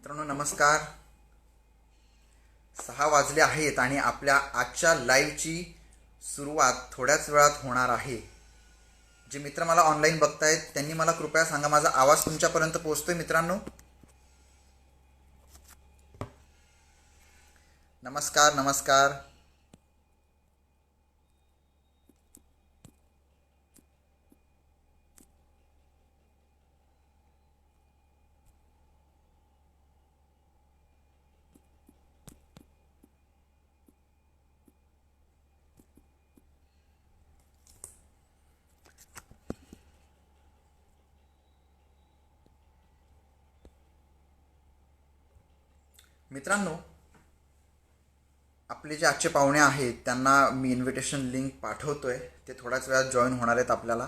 मित्रांनो नमस्कार. 6 वाजले आहेत आणि आपल्या आजच्या लाईव्हची सुरुवात थोड्याच वेळात होणार आहे. जे मित्र मला ऑनलाईन बघतायत त्यांनी मला कृपया सांगा, माझा आवाज तुमच्यापर्यंत पोहोचतोय मित्रांनो? नमस्कार नमस्कार. मित्रांनो, आपले जे आजचे पाहुणे आहेत त्यांना मी इन्व्हिटेशन लिंक पाठवतोय. ते थोड्याच वेळात जॉईन होणार आहेत आपल्याला.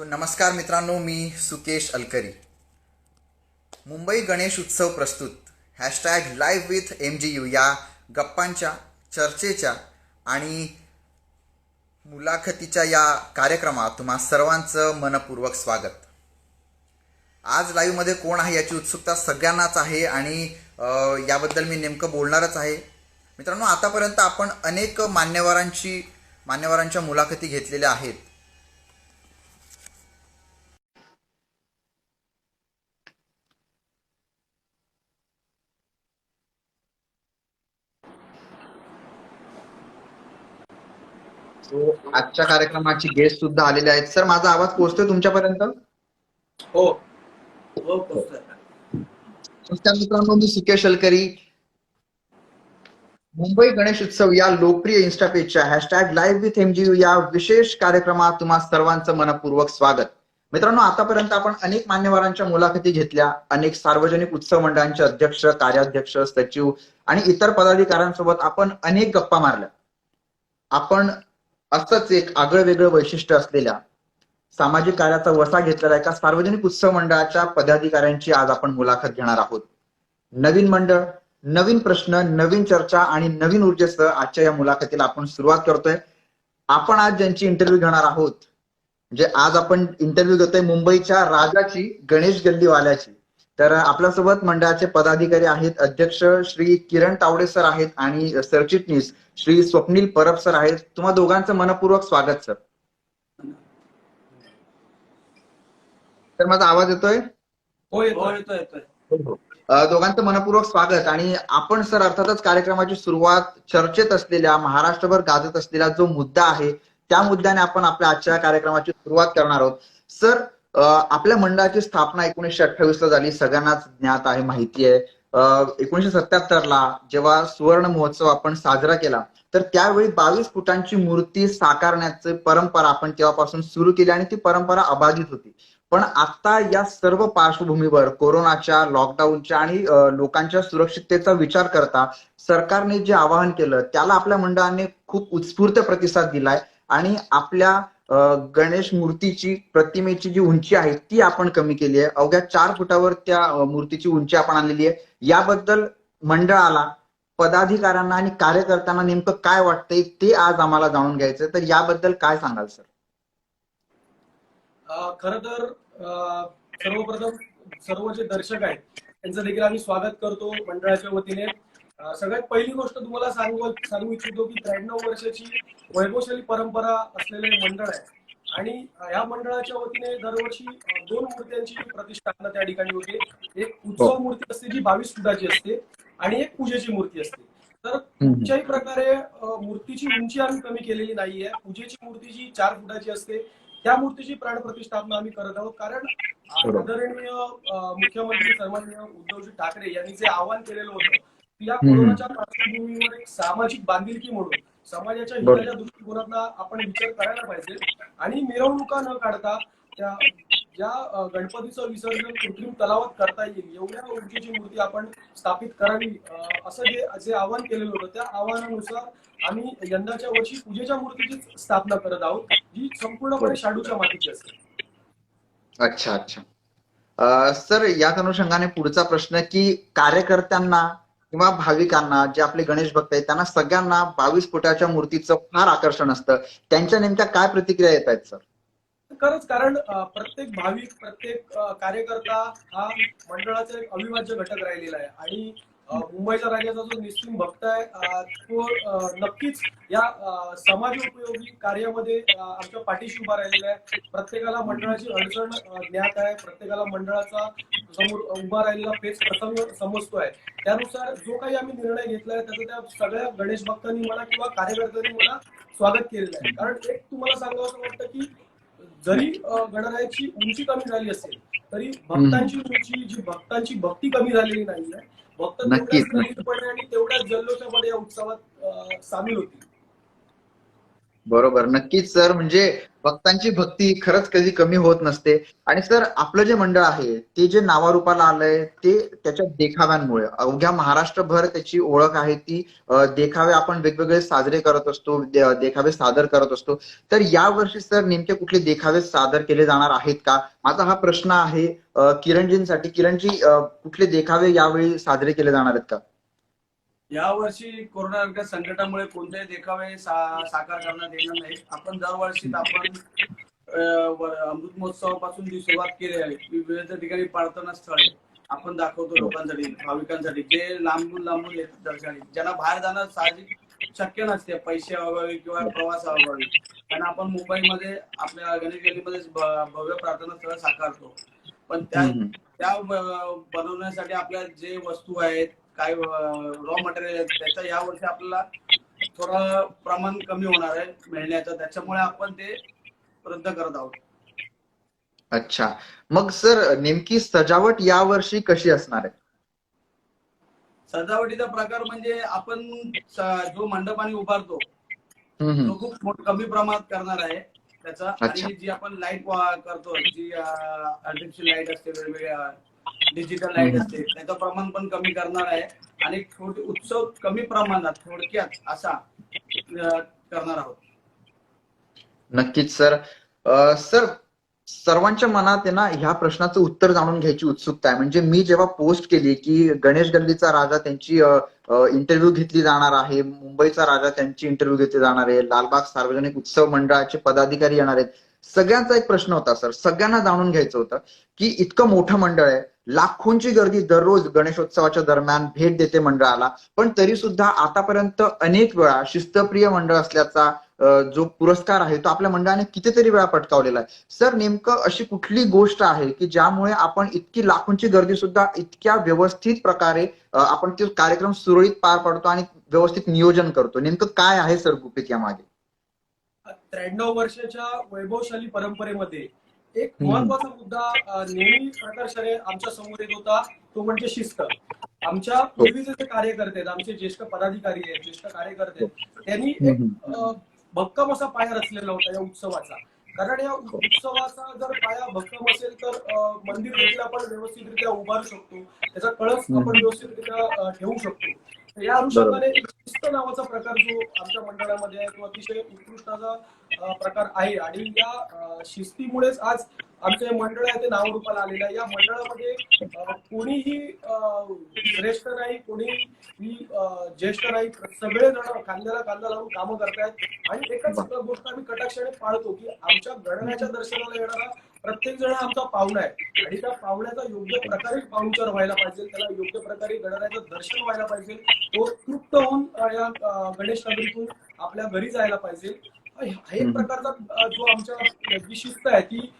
नमस्कार मित्रांनो, मी सुकेश अलकरी. मुंबई गणेश उत्सव प्रस्तुत हॅशटॅग लाईव्ह विथ MGU या गप्पांच्या, चर्चेच्या आणि मुलाखतीच्या या कार्यक्रमात तुम्हा सर्वांचं मनपूर्वक स्वागत. आज लाईव्हमध्ये कोण आहे याची उत्सुकता सगळ्यांनाच आहे आणि याबद्दल मी नेमकं बोलणारच आहे. मित्रांनो, आतापर्यंत आपण अनेक मान्यवरांच्या मुलाखती घेतलेल्या आहेत. आजच्या कार्यक्रमाची गेस्ट सुद्धा आलेले आहेत. सर, माझा आवाज पोहोचतोय तुमच्यापर्यंत? हो हो पोहोचतोय. नमस्कार मित्रांनो, मी सुकेश अलकरी. मुंबई गणेश उत्सव या लोकप्रिय इन्स्टा पेजच्या हॅशटॅग लाईव्ह विथ MGU या विशेष कार्यक्रमात तुम्हा सर्वांचं मनपूर्वक स्वागत. मित्रांनो, आतापर्यंत आपण अनेक मान्यवरांच्या मुलाखती घेतल्या, अनेक सार्वजनिक उत्सव मंडळांचे अध्यक्ष, कार्याध्यक्ष, सचिव आणि इतर पदाधिकाऱ्यांसोबत आपण अनेक गप्पा मारल्या. आपण असंच एक आगळं वेगळं वैशिष्ट्य असलेल्या सामाजिक कार्याचा वसा घेतलेला एका सार्वजनिक उत्सव मंडळाच्या पदाधिकाऱ्यांची आज आपण मुलाखत घेणार आहोत. नवीन मंडळ, नवीन प्रश्न, नवीन चर्चा आणि नवीन ऊर्जेसह आजच्या या मुलाखतीला आपण सुरुवात करतोय. आपण आज ज्यांची इंटरव्ह्यू घेणार आहोत, म्हणजे आज आपण इंटरव्ह्यू घेतोय मुंबईच्या राजाची, गणेश गल्लीवाल्याची. तर आपल्यासोबत मंडळाचे पदाधिकारी आहेत. अध्यक्ष श्री किरण तावडे सर आहेत आणि सरचिटणीस श्री स्वप्नील परब सर आहेत. तुम्हा दोघांचं मनपूर्वक स्वागत सर. तर माझा आवाज येतोय? हो येतोय. दोघांचं मनपूर्वक स्वागत. आणि आपण सर अर्थातच कार्यक्रमाची सुरुवात चर्चेत असलेल्या, महाराष्ट्रभर गाजत असलेला जो मुद्दा आहे त्या मुद्द्याने आपण आपल्या आजच्या कार्यक्रमाची सुरुवात करणार आहोत. सर, आपल्या मंडळाची स्थापना 1928 ला झाली, सगळ्यांनाच ज्ञात आहे, माहिती आहे. 1977 ला जेव्हा सुवर्ण महोत्सव आपण साजरा केला तर त्यावेळी 22 फुटांची मूर्ती साकारण्याची परंपरा आपण तेव्हापासून सुरू केली आणि ती परंपरा अबाधित होती. पण आता या सर्व पार्श्वभूमीवर कोरोनाच्या, लॉकडाऊनच्या आणि लोकांच्या सुरक्षिततेचा विचार करता सरकारने जे आवाहन केलं त्याला आपल्या मंडळाने खूप उत्स्फूर्त प्रतिसाद दिलाय आणि आपल्या गणेश मूर्तीची, प्रतिमेची जी उंची आहे ती आपण कमी केली आहे. अवघ्या 4 फुटावर त्या मूर्तीची उंची आपण आणलेली आहे. याबद्दल मंडळाला, पदाधिकाऱ्यांना आणि कार्यकर्त्यांना नेमकं काय वाटतंय ते आज आम्हाला जाणून घ्यायचंय. तर याबद्दल काय सांगाल सर? खर तर सर्वप्रथम सर्व जे दर्शक आहेत त्यांचं देखील आम्ही स्वागत करतो मंडळाच्या वतीने. सगळ्यात पहिली गोष्ट तुम्हाला सांगू इच्छितो की 93 वर्षाची वैभवशाली परंपरा असलेले मंडळ आहे आणि या मंडळाच्या वतीने दरवर्षी 2 मूर्त्यांची प्रतिष्ठापना त्या ठिकाणी होते. एक उत्सव मूर्ती असते जी 22 फुटाची असते आणि एक पूजेची मूर्ती असते. तर कुठच्याही प्रकारे मूर्तीची उंची आम्ही कमी केलेली नाहीये. पूजेची मूर्ती जी 4 फुटाची असते त्या मूर्तीची प्राणप्रतिष्ठापना आम्ही करत आहोत. कारण आदरणीय मुख्यमंत्री सन्माननीय उद्धवजी ठाकरे यांनी जे आवाहन केलेलं होतं की या कोरोनाच्या पार्श्वभूमीवर एक सामाजिक बांधिलकी म्हणून समाजाच्या हिताच्या दृष्टिकोनातून आपण विचार करायला पाहिजे आणि मिरवणुका न काढता त्या ज्या गणपतीचं विसर्जन कृत्रिम तलावात करता येईल एवढ्या उंचीची मूर्ती आपण स्थापित करावी असं जे आवाहन केलेलं होतं त्या आवाहनानुसार आम्ही यंदाच्या वर्षी पूजेच्या मूर्तीची स्थापना करत आहोत जी संपूर्णपणे शाडूच्या मातीची असते. अच्छा. सर याच अनुषंगाने पुढचा प्रश्न की कार्यकर्त्यांना किंवा भाविकांना जे आपले गणेश भक्त आहेत त्यांना सगळ्यांना 22 फुटाच्या मूर्तीचं फार आकर्षण असतं. त्यांच्या नेमक्या काय प्रतिक्रिया येत आहेत सर? खरंच, कारण प्रत्येक भाविक, प्रत्येक कार्यकर्ता हा मंडळाचा एक अविभाज्य घटक राहिलेला आहे. आणि मुंबईच्या राजाचा जो निस्सिम भक्त आहे, तो नक्कीच या समाजोपयोगी कार्यामध्ये आमच्या पाठीशी उभा राहिलेला आहे. प्रत्येकाला मंडळाची अडचण ज्ञात आहे, प्रत्येकाला मंडळाचा समोर उभा राहिलेला पेच प्रसंग समजतोय. त्यानुसार जो काही आम्ही निर्णय घेतलाय त्याचं त्या सगळ्या गणेश भक्तांनी म्हणा किंवा कार्यकर्त्यांनी म्हणा स्वागत केलेलं आहे. कारण एक तुम्हाला सांगावं वाटतं की जरी गणरायाची उंची कमी झाली असेल तरी भक्तांची उंची, जी भक्तांची भक्ती कमी झालेली नाहीये. भक्त तेवढ्याच नक्कीच. रंगीतपणे आणि तेवढ्याच जल्लोषामध्ये या उत्सवात सामील होतील. बरोबर, नक्कीच सर. म्हणजे भक्तांची भक्ती खरंच कधी कमी होत नसते. आणि सर आपलं जे मंडळ आहे ते जे नावारूपाला आलंय ते त्याच्या देखाव्यांमुळे अवघ्या महाराष्ट्रभर त्याची ओळख आहे. ती देखावे आपण वेगवेगळे साजरे करत असतो, देखावे सादर करत असतो. तर यावर्षी सर नेमके कुठले देखावे सादर केले जाणार आहेत का? माझा हा प्रश्न आहे किरणजींसाठी. किरणजी, कुठले देखावे यावेळी साजरे केले जाणार आहेत का? यावर्षी कोरोना संकटामुळे कोणतेही देखावे साकार करण्यात येणार नाही. आपण दरवर्षी अमृत महोत्सवापासून जी सुरुवात केली आहे, विविध ठिकाणी प्रार्थना स्थळे आपण दाखवतो लोकांसाठी, भाविकांसाठी जे लांबून लांबून येतात दर्शनासाठी, ज्यांना बाहेर जाणं साहजिक शक्य नसते पैसे अभावी किंवा प्रवास अभावी. कारण आपण मुंबईमध्ये आपल्या गणेश गल्लीमध्ये भव्य प्रार्थना स्थळ साकारतो. पण त्या बनवण्यासाठी आपल्या जे वस्तू आहेत, काय रॉ मटेरियल आहे, त्याचा यावर्षी आपल्याला थोडं प्रमाण कमी होणार आहे मिळण्याचं. त्याच्यामुळे आपण ते रद्द करत आहोत. अच्छा, मग सर नेमकी सजावट यावर्षी कशी असणार आहे? सजावटीचा प्रकार म्हणजे आपण जो मंडप आणि उभारतो तो खूप कमी प्रमाणात करणार आहे त्याचा. आणि जी आपण लाईट करतो, जी आर्टिफिशियल लाईट असते, वेगवेगळ्या डिजिटल लाईट असते, त्याचं प्रमाण पण कमी करणार आहे. आणि छोटे उत्सव कमी प्रमाणात थोडक्यात असा करणार आहोत. नक्कीच सर. सर सर्वांच्या मनात आहे ना ह्या प्रश्नाचं उत्तर जाणून घ्यायची उत्सुकता आहे. म्हणजे मी जेव्हा पोस्ट केली की गणेश गल्लीचा राजा त्यांची इंटरव्ह्यू घेतली जाणार आहे, मुंबईचा राजा त्यांची इंटरव्ह्यू घेतली जाणार आहे, लालबाग सार्वजनिक उत्सव मंडळाचे पदाधिकारी येणार आहेत, सगळ्यांचा एक प्रश्न होता सर. सगळ्यांना जाणून घ्यायचं होतं की इतकं मोठं मंडळ आहे, लाखोंची गर्दी दररोज गणेशोत्सवाच्या दरम्यान भेट देते मंडळाला, पण तरी सुद्धा आतापर्यंत अनेक वेळा शिस्तप्रिय मंडळ असल्याचा जो पुरस्कार आहे तो आपल्या मंडळाने कितीतरी वेळा पटकावलेला आहे. सर नेमकं अशी कुठली गोष्ट आहे की ज्यामुळे आपण इतकी लाखोंची गर्दी सुद्धा इतक्या व्यवस्थित प्रकारे आपण तो कार्यक्रम सुरळीत पार पाडतो आणि व्यवस्थित नियोजन करतो? नेमकं काय आहे सर गुपित यामागे? 93 वर्षाच्या वैभवशाली परंपरेमध्ये एक महत्वाचा मुद्दा नेहमी प्रकर्षाने आमच्या समोर येत होता, तो म्हणजे शिस्त. आमच्या पूर्वीचे जे कार्यकर्ते आहेत, आमचे ज्येष्ठ पदाधिकारी आहेत, ज्येष्ठ कार्यकर्ते आहेत, त्यांनी एक भक्कम असा पाया रचलेला होता या उत्सवाचा. कारण या उत्सवाचा जर पाया भक्कम असेल तर मंदिर देखील आपण व्यवस्थितरित्या उभारू शकतो, त्याचा कळस आपण व्यवस्थितरित्या ठेवू शकतो. या अनुषंगाने एक शिस्त नावाचा प्रकार जो आमच्या मंडळामध्ये आहे तो अतिशय उत्कृष्ट असा प्रकार आहे. आणि या शिस्तीमुळेच आज आमचे मंडळ आहे ते नावरूपाला आलेलं आहे. या मंडळामध्ये कोणीही श्रेष्ठ नाही, कोणीही ज्येष्ठ नाही, सगळेजण खांद्याला खांदा लावून कामं करतायत. आणि एकच गोष्ट आम्ही कटाक्षाने पाळतो की आमच्या गणरायाच्या दर्शनाला येणारा प्रत्येक जण आमचा पाहुणा आहे आणि त्या पाहुण्याचा योग्य प्रकारे पाहुणचार व्हायला पाहिजे, त्याला योग्य प्रकारे गणरायाचं दर्शन व्हायला पाहिजे, तो तृप्त होऊन या गणेश नगरीतून आपल्या घरी जायला पाहिजे. हा एक प्रकारचा जो आमच्या जी शिस्त आहे ती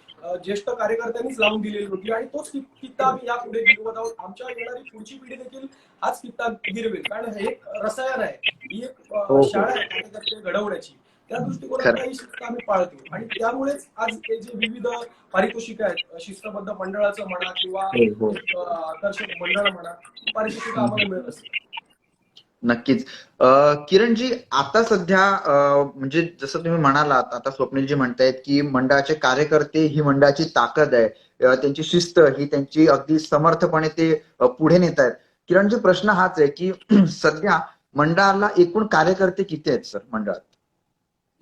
ज्येष्ठ कार्यकर्त्यांनीच लावून दिलेली होती आणि तोच कित्ता आम्ही यापुढे गिरवत आहोत. आमच्या येणारी पुढची पिढी देखील हाच कित्ता गिरवेल. कारण हे एक रसायन आहे, ही एक शाळा आहे कार्यकर्ते घडवण्याची. त्या दृष्टिकोनातून ही शिस्त आम्ही पाळतो आणि त्यामुळेच आज हे जे विविध पारितोषिक आहेत, शिस्तबद्ध मंडळाचं म्हणा किंवा आकर्षक मंडळ म्हणा, पारितोषिक आम्हाला मिळत असते. नक्कीच. किरणजी, आता सध्या म्हणजे जसं तुम्ही म्हणालात, आता स्वप्नीलजी म्हणतायत की मंडळाचे कार्यकर्ते ही मंडळाची ताकद आहे, त्यांची शिस्त ही त्यांची अगदी समर्थपणे ते पुढे नेत आहेत. किरणजी, प्रश्न हाच आहे की सध्या मंडळाला एकूण कार्यकर्ते किती आहेत सर मंडळात?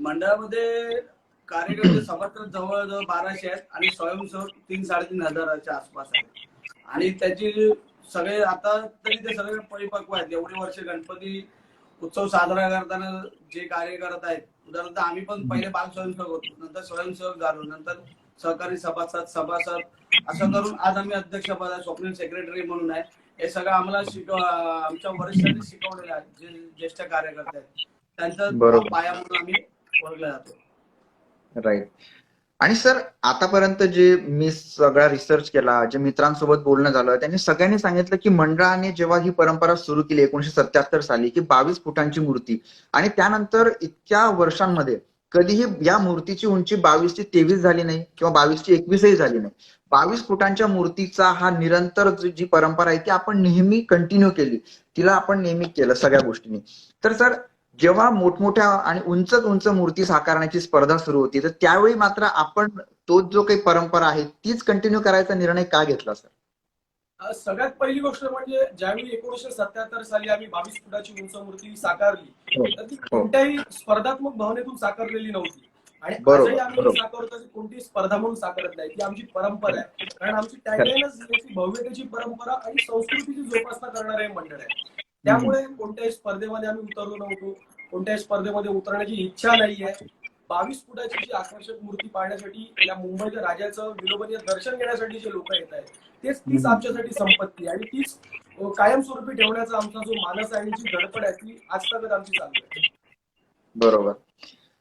मंडळामध्ये कार्यकर्ते सभासद जवळजवळ 1200 आहेत आणि स्वयंसेवक 3-3.5 आसपास आहेत. आणि त्याची सगळे आता तरी ते सगळे परिपक्व आहेत. एवढे वर्ष गणपती उत्सव साजरा करताना जे कार्य करत आहेत, उदाहरणार्थ आम्ही पण पहिले बाल स्वयंसेवक होतो, नंतर स्वयंसेवक झालो, नंतर सहकारी सभासद असं करून आज आम्ही अध्यक्षपद, स्वप्नील सेक्रेटरी म्हणून आहे. हे सगळं आम्हाला आमच्या वरिष्ठांनी शिकवलेलं आहे. जे ज्येष्ठ कार्यकर्ते आहेत त्यांचा बरोबर. पाया म्हणून आम्ही ओळखला जातो. राईट. आणि सर आतापर्यंत जे मी सगळा रिसर्च केला, जे मित्रांसोबत बोलणं झालं, त्यांनी सगळ्यांनी सांगितलं की मंडळाने जेव्हा ही परंपरा सुरू केली 1977 साली की 22 फुटांची मूर्ती, आणि त्यानंतर इतक्या वर्षांमध्ये कधीही या मूर्तीची उंची 22 ची 23 झाली नाही किंवा 22 ची 21 झाली नाही. 22 फुटांच्या मूर्तीचा हा निरंतर जी परंपरा आहे ती आपण नेहमी कंटिन्यू केली, तिला आपण नेहमी केलं सगळ्या गोष्टींनी. तर सर जेव्हा मोठमोठ्या आणि उंच उंच मूर्ती साकारण्याची स्पर्धा सुरू होती, तर त्यावेळी मात्र आपण तोच जो काही परंपरा आहे तीच कंटिन्यू करायचा निर्णय का घेतला सर? सगळ्यात पहिली गोष्ट म्हणजे ज्यावेळी 1977 साली आम्ही 22 फुटाची उंच मूर्ती साकारली, तर ती कोणत्याही स्पर्धात्मक भावनेतून साकारलेली नव्हती. आणि बरोबर, आजही आम्ही बरोबर. साकारतो ती कोणती स्पर्धा म्हणून साकारत नाही, ती आमची परंपरा आहे. कारण आमची टॅगलाईनच याची भव्यतेची परंपरा आणि संस्कृतीची जोपासना करणारे मंडळ आहे. त्यामुळे कोणत्याही स्पर्धेमध्ये आम्ही उतरलो नव्हतो, कोणत्याही स्पर्धेमध्ये उतरण्याची इच्छा नाहीये. 22 फुटाची जी आकर्षक मूर्ती पाहण्यासाठी, या मुंबईच्या राजाचं विलोभनीय दर्शन घेण्यासाठी जे लोक येत आहेत, तीच आमच्यासाठी संपत्ती आणि तीच कायमस्वरूपी ठेवण्याचा आमचा जो मानस आहे आणि जी धडपड आहे ती आजतागत आमची चालू आहे. बरोबर.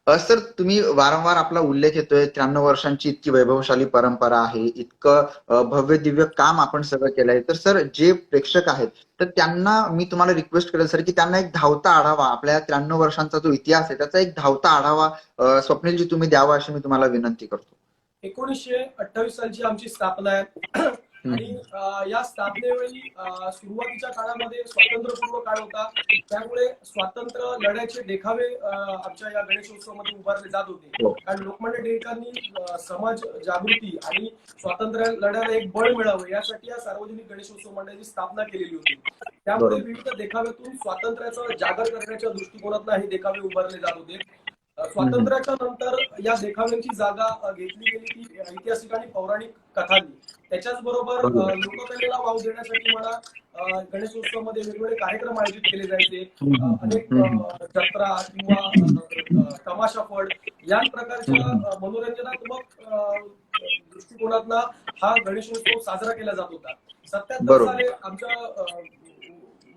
सर तुम्ही वारंवार आपला उल्लेख येतोय 93 वर्षांची इतकी वैभवशाली परंपरा आहे, इतकं भव्य दिव्य काम आपण सगळं केलंय. तर सर जे प्रेक्षक आहेत तर त्यांना मी तुम्हाला रिक्वेस्ट करेल सर की त्यांना एक धावता आढावा, आपल्या 93 वर्षांचा जो इतिहास आहे त्याचा एक धावता आढावा स्वप्नीलजी तुम्ही द्यावा अशी मी तुम्हाला विनंती करतो. 1928 सालची आमची स्थापना आहे आणि या स्थापनेवेळी सुरुवातीच्या काळामध्ये स्वातंत्र्यपूर्व काळ होता. त्यामुळे स्वातंत्र्य लढ्याचे देखावे आमच्या या गणेशोत्सवामध्ये उभारले जात होते. कारण लोकमान्य टिळकांनी समाज जागृती आणि स्वातंत्र्य लढ्याला एक बळ मिळावं यासाठी या सार्वजनिक गणेशोत्सव मंडळाची स्थापना केलेली होती. त्यामुळे विविध देखाव्यातून स्वातंत्र्याचा जागर करण्याच्या दृष्टिकोनातून हे देखावे उभारले जात होते. स्वातंत्र्याच्या नंतर या देखाव्यांची जागा घेतली गेली ती ऐतिहासिक आणि पौराणिक कथांनी. त्याच्याच बरोबर लोककलेला वाव देण्यासाठी मला गणेशोत्सवामध्ये वेगवेगळे कार्यक्रम आयोजित केले जायचे. अनेक जत्रा किंवा तमाशा फड या प्रकारच्या मनोरंजनात्मक दृष्टिकोनातला हा गणेशोत्सव साजरा केला जात होता. 77 साली आमच्या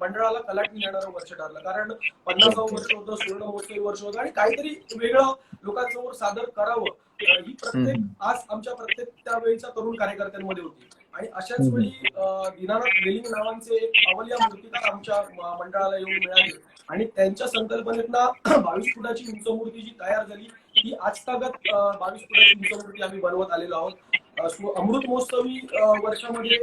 मंडळाला कलाटणी येणारं वर्ष ठरलं, कारण 50वं वर्ष होतं, सुवर्ण महोत्सवी वर्ष होतं आणि काहीतरी वेगळं लोकांसमोर सादर करावं ही प्रत्येक आज आमच्या प्रत्येक त्यावेळीच्या तरुण कार्यकर्त्यांमध्ये होती. आणि अशाच वेळी दीनानाथ वेलिंग नावांचे एक अवलिया मूर्तिकार आमच्या मंडळाला येऊन मिळाले आणि त्यांच्या संकल्पनेतनं 22 फुटाची उंच मूर्ती जी तयार झाली ही आजतागत 22 फुटाची उंच मूर्ती आम्ही बनवत आलेलो आहोत. अमृत महोत्सवी वर्षामध्ये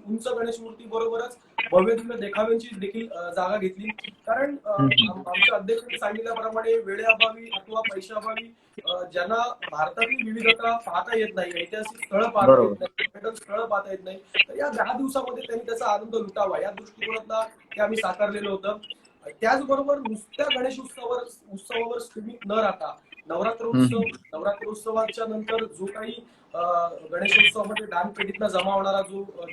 उंच गणेश मूर्ती बरोबरच भव्य दिव्य देखाव्यांची देखील जागा घेतली. कारण आमच्या अध्यक्षांनी सांगितल्याप्रमाणे वेळेअभावी अथवा पैशाअभावी ज्यांना भारतातील विविधता पाहता येत नाही, ऐतिहासिक स्थळं पाहता येत नाही, पर्यटन स्थळं पाहता येत नाही, तर या 10 दिवसामध्ये त्यांनी त्याचा आनंद लुटावा या दृष्टिकोनातला ते आम्ही साकारलेलं होतं. त्याचबरोबर नुसत्या गणेश उत्सवावर सीमित न राहता नवरात्रोत्सवाच्या नंतर जो काही गणेशोत्सवामध्ये दानपेटीतनं जमा होणारा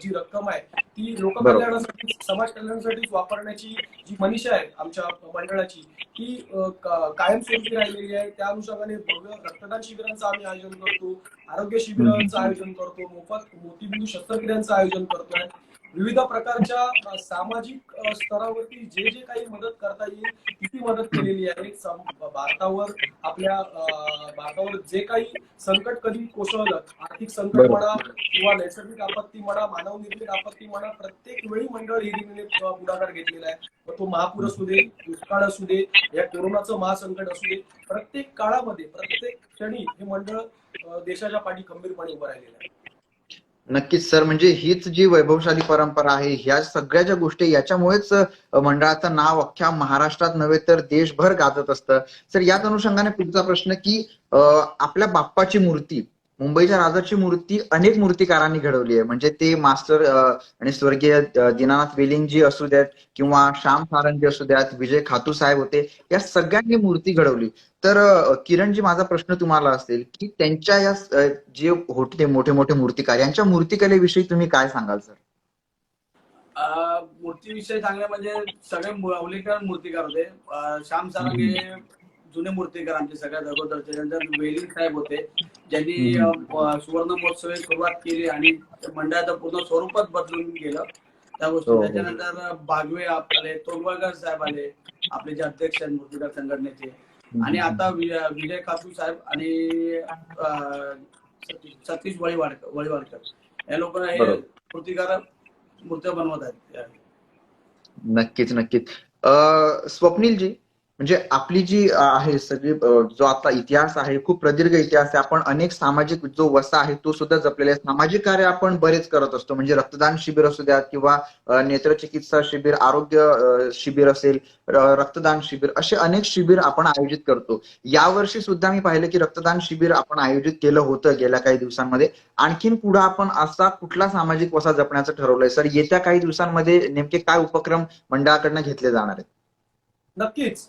जी रक्कम आहे ती लोककल्याणासाठी, समाज कल्याणासाठीच वापरण्याची जी मनीषा आहे आमच्या मंडळाची ती कायमस्वरूपी राहिलेली आहे. त्या अनुषंगाने भव्य रक्तदान शिबिरांचं आम्ही आयोजन करतो, आरोग्य शिबिरांचं आयोजन करतो, मोफत मोतीबिंदू शस्त्रक्रियांचं आयोजन करतोय. विविध प्रकारच्या सामाजिक स्तरावरती जे जे काही मदत करता येईल किती मदत केलेली आहे. भारतावर जे काही संकट कधी कोसळलं, आर्थिक संकट म्हणा किंवा नैसर्गिक आपत्ती म्हणा, मानवनिर्मित आपत्ती म्हणा, प्रत्येक वेळी मंडळ हिरिरीने पुढाकार घेतलेला आहे. मग तो महापूर असू दे, दुष्काळ असू दे, या कोरोनाचं महासंकट असू दे, प्रत्येक काळामध्ये प्रत्येक क्षणी हे मंडळ देशाच्या पाठी खंबीरपणे उभं राहिलेलं आहे. नक्कीच सर, म्हणजे हीच जी वैभवशाली परंपरा आहे, ह्या सगळ्या ज्या गोष्टी याच्यामुळेच मंडळाचं नाव अख्ख्या महाराष्ट्रात नव्हे तर देशभर गाजत असतं. सर याच अनुषंगाने पुढचा प्रश्न की आपल्या बाप्पाची मूर्ती मुंबईच्या राजाची मूर्ती अनेक मूर्तिकारांनी घडवली आहे. म्हणजे ते मास्टर आणि स्वर्गीय दीनानाथ वेलिंगजी असू द्यात किंवा श्याम सारंगी असू द्यात, विजय खातू साहेब होते, या सगळ्यांनी मूर्ती घडवली. तर किरणजी, माझा प्रश्न तुम्हाला असेल की त्यांच्या या जे होते मोठे मोठे मूर्तिकार, यांच्या मूर्तिकलेविषयी तुम्ही काय सांगाल सर? मूर्तीविषयी सांगणं म्हणजे सगळे अवलेकर मूर्तिकार होते. श्याम सारंगे जुने मूर्तिकार आमचे सगळ्यात अगोदरचे. त्यानंतर वेलिंग साहेब होते, ज्यांनी सुवर्ण महोत्सव सुरुवात केली आणि मंडळाचं पूर्ण स्वरूपच बदलून गेलं त्या गोष्टी. त्याच्यानंतर बागवे आले, तोरवळकर साहेब आले, आपले जे अध्यक्ष आहेत मूर्तिकार संघटनेचे. आणि आता विजय खातू साहेब आणि सतीश वळीवाडकर या लोकांना हे मूर्तिकार मूर्त्या बनवत आहेत. नक्कीच नक्कीच. स्वप्नीलजी, म्हणजे आपली जी आहे सगळी जो आता इतिहास आहे, खूप प्रदीर्घ इतिहास आहे. आपण अनेक सामाजिक जो वसा आहे तो सुद्धा जपलेला आहे. सामाजिक कार्य आपण बरेच करत असतो. म्हणजे रक्तदान शिबिर असू द्यात किंवा नेत्रचिकित्सा शिबिर, आरोग्य शिबिर असेल, रक्तदान शिबिर, असे अनेक शिबिर आपण आयोजित करतो. यावर्षी सुद्धा मी पाहिलं की रक्तदान शिबिर आपण आयोजित केलं होतं गेल्या काही दिवसांमध्ये. आणखीन पुढे आपण असा कुठला सामाजिक वसा जपण्याचं ठरवलंय सर? येत्या काही दिवसांमध्ये नेमके काय उपक्रम मंडळाकडनं घेतले जाणार आहेत? नक्कीच.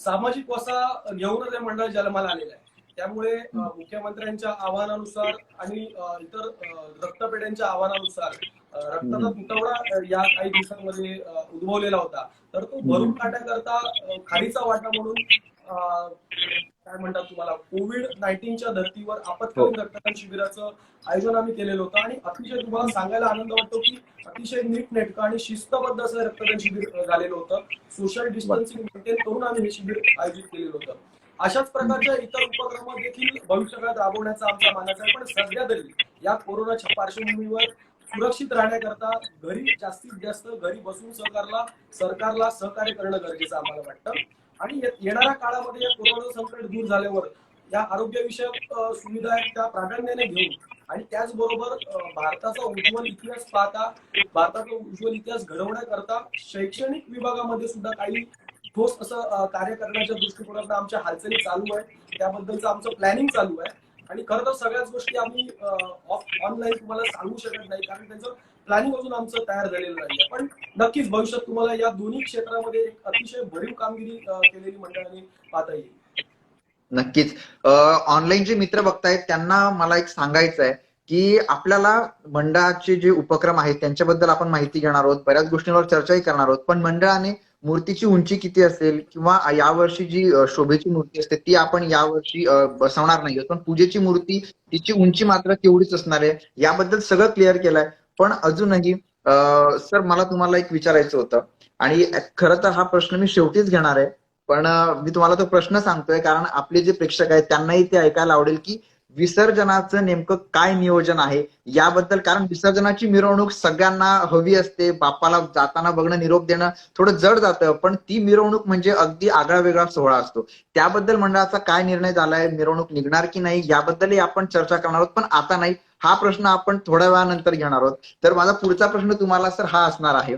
सामाजिक वसा घेऊनच हे मंडळ जन्माला आलेलं आहे. त्यामुळे मुख्यमंत्र्यांच्या आवाहनानुसार आणि इतर रक्तपेढ्यांच्या आवाहनानुसार रक्ताचा तुटवडा या काही दिवसांमध्ये उद्भवलेला होता. तर तो भरून काढण्याकरता खारीचा वाटा म्हणून काय म्हणतात तुम्हाला, कोविड-19च्या धर्तीवर आपत्कालीन रक्तदान शिबिराचं आयोजन आम्ही केलेलं होतं. आणि अतिशय तुम्हाला सांगायला आनंद वाटतो की अतिशय नीटनेटकं आणि शिस्तबद्ध असं रक्तदान शिबिर झालेलं होतं. सोशल डिस्टन्सिंग मेंटेन करून आम्ही हे शिबिर आयोजित केलेलं होतं. अशाच प्रकारच्या इतर उपक्रम देखील भविष्यकाळात राबवण्याचा आमचा मानस आहे. पण सध्या तरी या कोरोनाच्या पार्श्वभूमीवर सुरक्षित राहण्याकरता घरी जास्तीत जास्त घरी बसून सरकारला सहकार्य करणं गरजेचं आम्हाला वाटतं. आणि येणाऱ्या काळामध्ये या कोरोना संकट दूर झाल्यावर या आरोग्यविषयक सुविधा आहेत त्या प्राधान्याने घेऊन आणि त्याचबरोबर भारताचा उज्ज्वल इतिहास पाहता, भारताचा उज्ज्वल इतिहास घडवण्याकरता शैक्षणिक विभागामध्ये सुद्धा काही ठोस असं कार्य करण्याच्या दृष्टिकोनातून आमच्या हालचाली चालू आहे. त्याबद्दलचं आमचं प्लॅनिंग चालू आहे. आणि खरं तर सगळ्याच गोष्टी आम्ही ऑनलाईन तुम्हाला सांगू शकत नाही, कारण त्याचं प्लॅनिंग अजून आमचं तयार झालेलं नाहीये. पण नक्कीच भविष्यात तुम्हाला या दोन्ही क्षेत्रामध्ये एक अतिशय भरीव कामगिरी केलेली मंडळाने पाहता येईल. नक्कीच. ऑनलाईन जे मित्र बघतायत त्यांना मला एक सांगायचं आहे की आपल्याला मंडळाचे जे उपक्रम आहेत त्यांच्याबद्दल आपण माहिती घेणार आहोत, बऱ्याच गोष्टींवर चर्चाही करणार आहोत. पण मंडळाने मूर्तीची उंची किती असेल किंवा यावर्षी जी शोभेची मूर्ती असते ती आपण यावर्षी बसवणार नाही, पण पूजेची मूर्ती तिची उंची मात्र तेवढीच असणार आहे, याबद्दल सगळं क्लिअर केलंय. पण अजूनही सर मला तुम्हाला एक विचारायचं होतं, आणि खरं तर हा प्रश्न मी शेवटीच घेणार आहे, पण मी तुम्हाला तो प्रश्न सांगतोय कारण आपले जे प्रेक्षक आहेत त्यांनाही ते ऐकायला आवडेल की विसर्जनाचं नेमकं काय नियोजन आहे याबद्दल. कारण विसर्जनाची मिरवणूक सगळ्यांना हवी असते, बाप्पाला जाताना बघणं, निरोप देणं थोडं जड जातं, पण ती मिरवणूक म्हणजे अगदी आगळा वेगळा सोहळा असतो. त्याबद्दल मंडळाचा काय निर्णय झालाय, मिरवणूक निघणार की नाही याबद्दलही आपण चर्चा करणार आहोत. पण आता नाही, हा प्रश्न आपण थोड्या वेळानंतर घेणार आहोत. तर माझा पुढचा प्रश्न तुम्हाला सर हा असणार आहे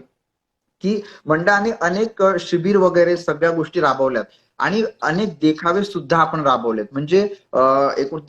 की मंडळाने अनेक शिबिर वगैरे सगळ्या गोष्टी राबवल्यात आणि अनेक देखावे सुद्धा आपण राबवलेत. म्हणजे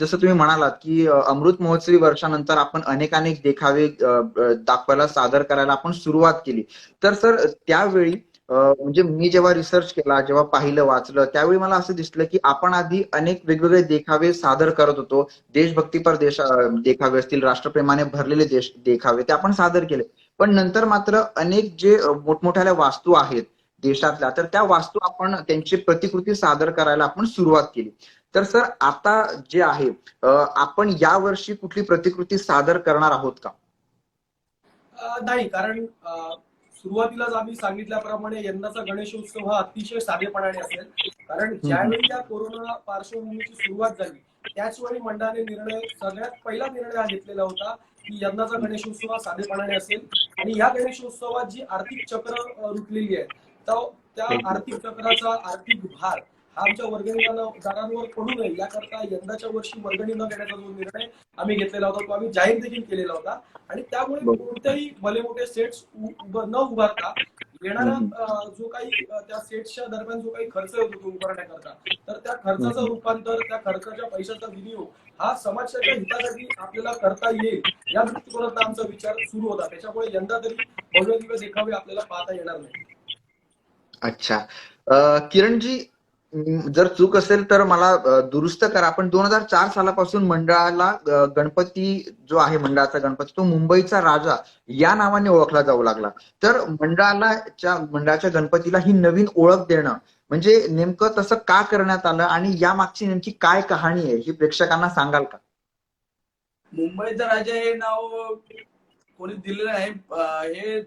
जसं तुम्ही म्हणालात की अमृत महोत्सवी वर्षानंतर आपण अनेक देखावे दाखवायला, सादर करायला आपण सुरुवात केली. तर सर त्यावेळी म्हणजे मी जेव्हा रिसर्च केला, जेव्हा पाहिलं, वाचलं, त्यावेळी मला असं दिसलं की आपण आधी अनेक वेगवेगळे देखावे सादर करत होतो. देशभक्तीपर देखावे असतील, राष्ट्रप्रेमाने भरलेले देखावे ते आपण सादर केले. पण नंतर मात्र अनेक जे मोठमोठ्या वास्तू आहेत देशातल्या, तर त्या वास्तू आपण त्यांची प्रतिकृती सादर करायला आपण सुरुवात केली. तर सर आता जे आहे, आपण यावर्षी कुठली प्रतिकृती सादर करणार आहोत का? नाही, कारण सुरुवातीलाच आम्ही सांगितल्याप्रमाणे यंदाचा गणेशोत्सव हा अतिशय साधेपणाने असेल. कारण ज्यावेळी या कोरोना पार्श्वभूमीची सुरुवात झाली त्याचवेळी मंडळाने सगळ्यात पहिला निर्णय हा घेतलेला होता की यंदाचा गणेशोत्सव हा साधेपणाने असेल. आणि या गणेशोत्सवात जी आर्थिक चक्र रुटलेली आहे त्या आर्थिक चक्राचा आर्थिक भार हा आमच्या वर्गणीदारांवर पडू नये याकरता यंदाच्या वर्षी वर्गणी न घेण्याचा जो निर्णय आम्ही घेतलेला होता तो आम्ही जाहीर देखील केलेला होता. आणि त्यामुळे कोणत्याही भले मोठे सेट्स न उभारता येणारा जो काही त्या सेट्सच्या दरम्यान जो काही खर्च होतो तो उभारण्याकरता, तर त्या खर्चाचं रूपांतर, त्या खर्चाच्या पैशाचा विनियोग हा समाजाच्या हितासाठी आपल्याला करता येईल या दृष्टिकोनातून आमचा विचार सुरू होता. त्याच्यामुळे यंदा तरी भव्य दिव्य देखावे आपल्याला पाहता येणार नाही. अच्छा. किरणजी, जर चूक असेल तर मला दुरुस्त करा. पण 2004 सालापासून मंडळाला गणपती जो आहे, मंडळाचा गणपती, तो मुंबईचा राजा या नावाने ओळखला जाऊ लागला. तर मंडळाच्या गणपतीला ही नवीन ओळख देणं म्हणजे नेमकं तसं का करण्यात आलं आणि या मागची नेमकी काय कहाणी आहे ही प्रेक्षकांना सांगाल का? मुंबईचा राजा हे नाव कोणी दिलेलं आहे, हे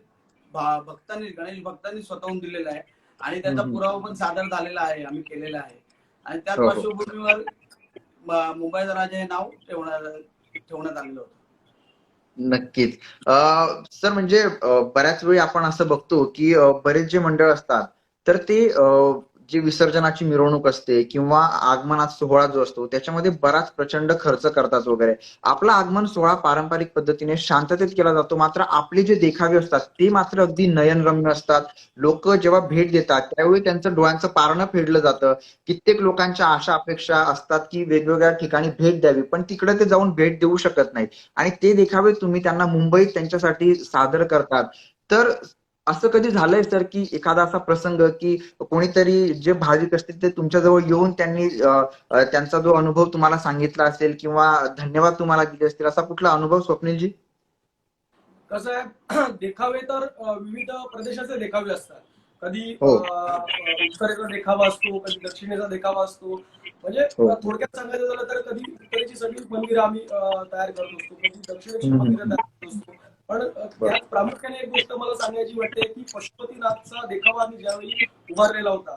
भक्तांनी, गणेश भक्तांनी स्वतःहून दिलेलं आहे आणि त्याचा पुरावा पण सादर झालेला आहे, आम्ही केलेला आहे. आणि त्याच पार्श्वभूमीवर मुंबईचा राजा हे नाव ठेवण्यात आलेलं होतं. नक्कीच. सर, म्हणजे बऱ्याच वेळी आपण असं बघतो की बरेच जे मंडळ असतात तर ते जी विसर्जनाची मिरवणूक असते किंवा आगमनाचा सोहळा जो असतो त्याच्यामध्ये बराच प्रचंड खर्च करतात वगैरे. आपला आगमन सोहळा पारंपरिक पद्धतीने शांततेत केला जातो, मात्र आपले जे देखावे असतात ते मात्र अगदी नयनरम्य असतात. लोक जेव्हा भेट देतात त्यावेळी त्यांचं डोळ्यांचं पारणं फेडलं जातं. कित्येक लोकांच्या आशा अपेक्षा असतात की वेगवेगळ्या ठिकाणी भेट द्यावी, पण तिकडे ते जाऊन भेट देऊ शकत नाहीत आणि ते देखावे तुम्ही त्यांना मुंबईत त्यांच्यासाठी सादर करतात. तर असं कधी झालंय सर की एखादा असा प्रसंग की कोणीतरी जे भाविक असतील ते तुमच्याजवळ येऊन त्यांनी त्यांचा जो अनुभव तुम्हाला सांगितला असेल किंवा धन्यवाद तुम्हाला दिले असतील, असा कुठला अनुभव स्वप्नीलजी? कसं आहे, देखावे तर विविध प्रदेशाचे देखावे असतात. कधी हो. उत्तरेचा देखावा असतो, कधी दक्षिणेचा देखावा असतो. म्हणजे हो. थोडक्यात सांगायचं झालं तर कधी उत्तरेची सगळी मंदिरं आम्ही तयार करत असतो, कधी दक्षिणेची हम्म. मंदिरं तयार करत असतो. पण त्यात प्रामुख्याने एक गोष्ट मला सांगायची वाटते की पशुपतीनाथचा देखावा आम्ही ज्यावेळी उभारलेला होता,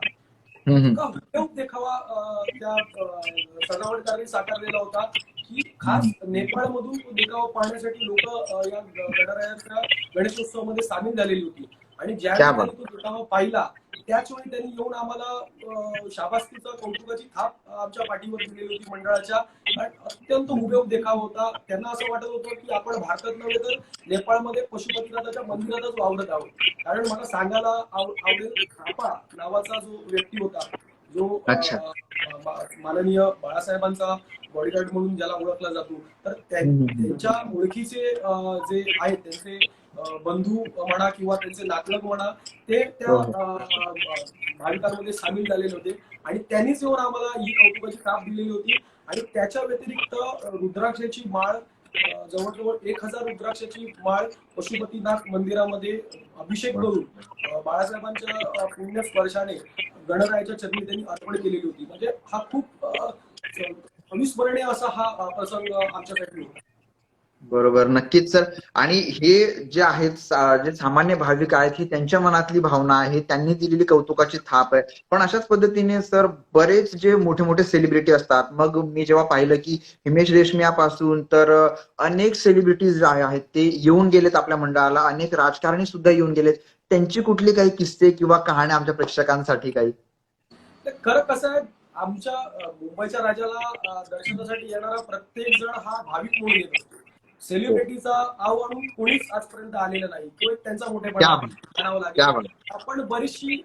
इतका हुबेहूब देखावा त्या सजावटकारांनी साकारलेला होता की खास नेपाळमधून तो देखावा पाहण्यासाठी लोक या गणरायाच्या गणेशोत्सवामध्ये सामील झालेली होती. आणि क्या ज्यावेळी बात. त्यांनी तो देखावा पाहिला त्याच वेळी त्यांनी येऊन आम्हाला शाबासकीचा, कौतुकाची थाप आमच्या पाठीवर दिलेली होती मंडळाच्या. कारण अत्यंत हुबेहूब देखावा होता. त्यांना असं वाटत होतं की आपण भारतात नव्हे तर नेपाळमध्ये पशुपतीनाथाच्या मंदिरातच वावरत आहोत. कारण मला सांगायला आवडेल, थापा नावाचा जो व्यक्ती होता, जो अच्छा. माननीय बाळासाहेबांचा बॉडीगार्ड म्हणून ज्याला ओळखला जातो, तर त्यांच्या ओळखीचे जे आहेत त्यांचे बंधू म्हणा किंवा त्यांचे नातलग म्हणा, ते त्या भाविकांमध्ये सामील झालेले होते आणि त्यांनीच येऊन आम्हाला ही कौतुकाची थाप दिलेली होती. आणि त्याच्या व्यतिरिक्त रुद्राक्षाची माळ, जवळजवळ 1000 रुद्राक्षाची माळ पशुपतीनाथ मंदिरामध्ये अभिषेक करून बाळासाहेबांच्या पुण्य स्पर्शाने गणरायाच्या चरणी त्यांनी अर्पण केलेली होती. म्हणजे हा खूप अविस्मरणीय असा हा प्रसंग आमच्यासाठी होता. बरोबर, नक्कीच सर. आणि हे जे आहेत जे सामान्य भाविक आहेत ही त्यांच्या मनातली भावना आहे, त्यांनी दिलेली कौतुकाची थाप आहे. पण अशाच पद्धतीने सर बरेच जे मोठे मोठे सेलिब्रिटी असतात, मग मी जेव्हा पाहिलं की हिमेश रेशमियापासून तर अनेक सेलिब्रिटीज आहेत ते येऊन गेलेत आपल्या मंडळाला, अनेक राजकारणी सुद्धा येऊन गेलेत. त्यांची कुठली काही किस्से किंवा कहाण्या आमच्या प्रेक्षकांसाठी काही? खरं कसं आहे, आमच्या मुंबईच्या राजाला दर्शनासाठी येणारा प्रत्येक जण हा भाविक म्हणून येत असतो. सेलिब्रिटीचा आव आणून कोणीच आजपर्यंत आलेलं नाही. तो एक त्यांचा मोठेपणा म्हणावं लागेल. आपण बरीचशी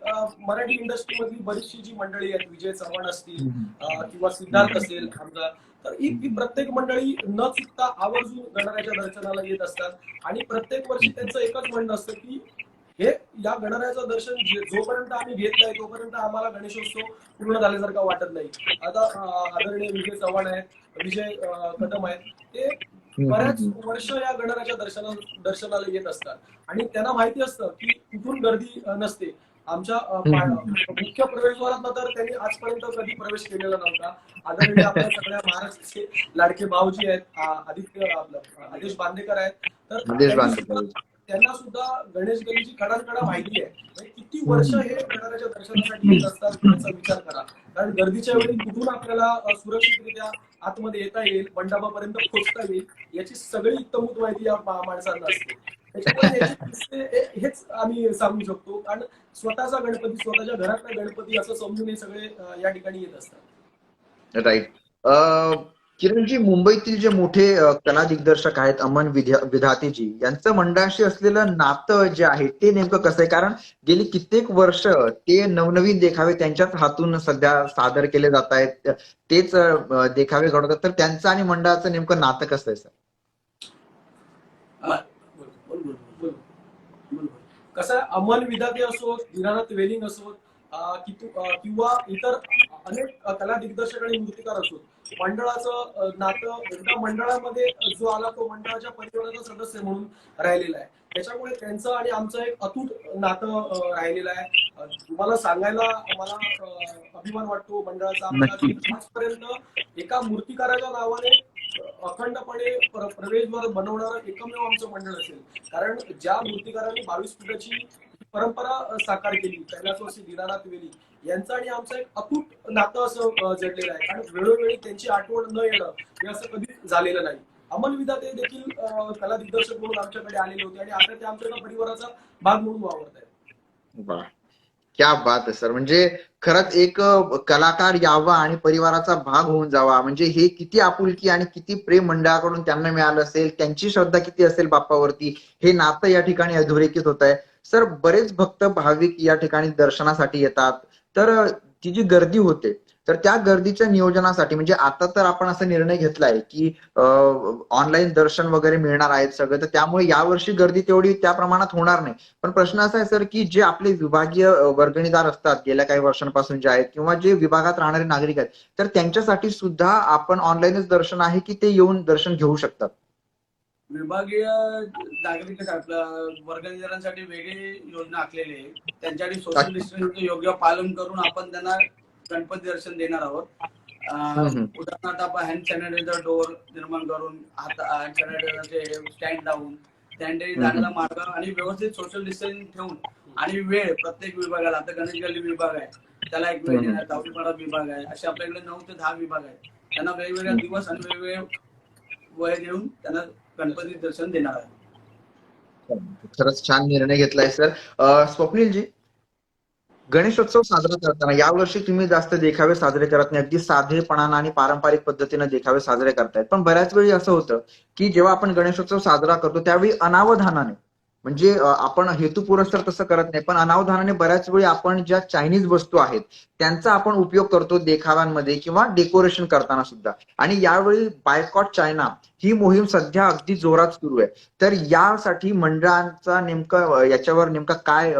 मराठी इंडस्ट्रीमधली बरीचशी जी मंडळी आहेत, विजय चव्हाण असतील किंवा सिद्धार्थ असेल आमचा, तर ही प्रत्येक मंडळी न चुकता आवर्जून गणरायाच्या दर्शनाला येत असतात. आणि प्रत्येक वर्षी त्यांचं एकच म्हणणं असतं की हे या गणरायाचं दर्शन जोपर्यंत आम्ही घेत नाही तोपर्यंत आम्हाला गणेशोत्सव पूर्ण झाल्यासारखं वाटत नाही. आता आदरणीय विजय चव्हाण आहेत, विजय कदम आहेत, ते बऱ्याच वर्ष या गणरायाच्या दर्शनाला येत असतात आणि त्यांना माहिती असतं की कुठून गर्दी नसते. आमच्या मुख्य प्रवेशद्वारात तर त्यांनी आजपर्यंत कधी प्रवेश केलेला नव्हता. आदरणीय आपल्या सगळ्या महाराष्ट्राचे लाडके भाऊजी आहेत, आदेश बांदेकर आहेत, तर त्यांना सुद्धा गणेश गल्लीची कडानकडा माहिती आहे. म्हणजे किती वर्ष हे गणरायाच्या दर्शनासाठी येत असतात याचा विचार करा. कारण गर्दीच्या वेळी कुठून आपल्याला सुरक्षितरित्या आतमध्ये येता येईल, मंडपापर्यंत पोहोचता येईल, याची सगळी इत्तमूत माहिती या माणसांना असते. त्याच्यामुळे हेच आम्ही सांगू शकतो. कारण स्वतःचा गणपती, स्वतःच्या घरातला गणपती असं समजून हे सगळे या ठिकाणी येत असतात. राईट. किरणजी, मुंबईतील जे मोठे कला दिग्दर्शक आहेत अमन विधातेजी, यांचं मंडळाशी असलेलं नातं जे आहे ते नेमकं कसं आहे? कारण गेली कित्येक वर्ष ते नवनवीन देखावे त्यांच्याच हातून सध्या सादर केले जात आहेत, तेच देखावे घडवतात, तर त्यांचं आणि मंडळाचं नेमकं नातं कसं आहे सर? कसं आहे, अमन विधाते असो, दीनानाथ वेलिंग असो, किंवा इतर अनेक कला दिग्दर्शक आणि मूर्तिकार असोत, मंडळाचं नातं एकदा मंडळामध्ये जो आला तो मंडळाच्या परिवाराचा सदस्य म्हणून राहिलेला आहे. त्याच्यामुळे त्यांचं आणि आमचं एक अतूट नातं राहिलेलं आहे. तुम्हाला सांगायला मला अभिमान वाटतो मंडळाचा आपला, की आजपर्यंत एका मूर्तिकाराच्या नावाने अखंडपणे प्रवेशद्वार बनवणारं एकमेव आमचं मंडळ असेल. कारण ज्या मूर्तिकारांनी 22 फुटाची परंपरा साकार केली, कैलासवासी दीनानाथ वेली यांचं आणि आमचं एक अतूट नातं असं जडलेलं आहे. कारण वेळोवेळी त्यांची आठवण न येणं हे असं कधीच झालेलं नाही. अमन विधाते देखील कला दिग्दर्शक म्हणून आमच्याकडे आलेले होते आणि आता ते आमच्या परिवाराचा भाग म्हणून वावरत आहेत. वा, क्या बात आहे सर. म्हणजे खरंच एक कलाकार यावा आणि परिवाराचा भाग होऊन जावा, म्हणजे हे किती आपुलकी आणि किती प्रेम मंडळाकडून त्यांना मिळालं असेल, त्यांची श्रद्धा किती असेल बाप्पावरती, हे नातं या ठिकाणी अधोरेखित होत आहे. सर, बरेच भक्त भाविक या ठिकाणी दर्शनासाठी येतात, तर ती जी गर्दी होते, तर त्या गर्दीच्या नियोजनासाठी म्हणजे आता तर आपण असा निर्णय घेतलाय की ऑनलाईन दर्शन वगैरे मिळणार आहेत सगळं, तर त्यामुळे यावर्षी गर्दी तेवढी त्या प्रमाणात होणार नाही. पण प्रश्न असा आहे सर, की जे आपले विभागीय वर्गणीदार असतात गेल्या काही वर्षांपासून जे आहेत, किंवा जे विभागात राहणारे नागरिक आहेत, तर त्यांच्यासाठी सुद्धा आपण ऑनलाईनच दर्शन आहे की ते येऊन दर्शन घेऊ शकतात? विभागीय नागरिक आपलं वर्गणीदारांसाठी वेगळी योजना आखलेली आहे. त्यांच्यासाठी सोशल डिस्टन्सिंगचं योग्य पालन करून आपण त्यांना गणपती दर्शन देणार आहोत. उदाहरणार्थ आपण हँड सॅनिटायझर डोअर निर्माण करून हँड सॅनिटायझरचे स्टँड लावून त्यांनी जाण्याचा मार्ग आणि व्यवस्थित सोशल डिस्टन्सिंग ठेवून आणि वेळ प्रत्येक विभागाला, आता गणेश गल्ली विभाग आहे त्याला एक वेळ देणार, दावलीपाडा विभाग आहे, असे आपल्याकडे 9 ते 10 विभाग आहेत. त्यांना वेगवेगळ्या दिवस आणि वेगवेगळे वय देऊन त्यांना गणपती दर्शन देणार आहे. खरंच छान निर्णय घेतलाय सर. स्वप्नीलजी, गणेशोत्सव साजरा करताना यावर्षी तुम्ही जास्त देखावे साजरे करत नाही, अगदी साधेपणानं आणि पारंपरिक पद्धतीने देखावे साजरे करतायत. पण बऱ्याच वेळी असं होतं की जेव्हा आपण गणेशोत्सव साजरा करतो त्यावेळी अनावधानाने, म्हणजे आपण हेतुपुरस्सर तसं करत नाही, पण अनावधानाने बऱ्याच वेळी आपण ज्या चायनीज वस्तू आहेत त्यांचा आपण उपयोग करतो देखाव्यांमध्ये किंवा डेकोरेशन करताना सुद्धा. आणि यावेळी बायकॉट चायना ही मोहीम सध्या अगदी जोरात सुरू आहे. तर यासाठी मंडळांचा नेमकं याच्यावर नेमका काय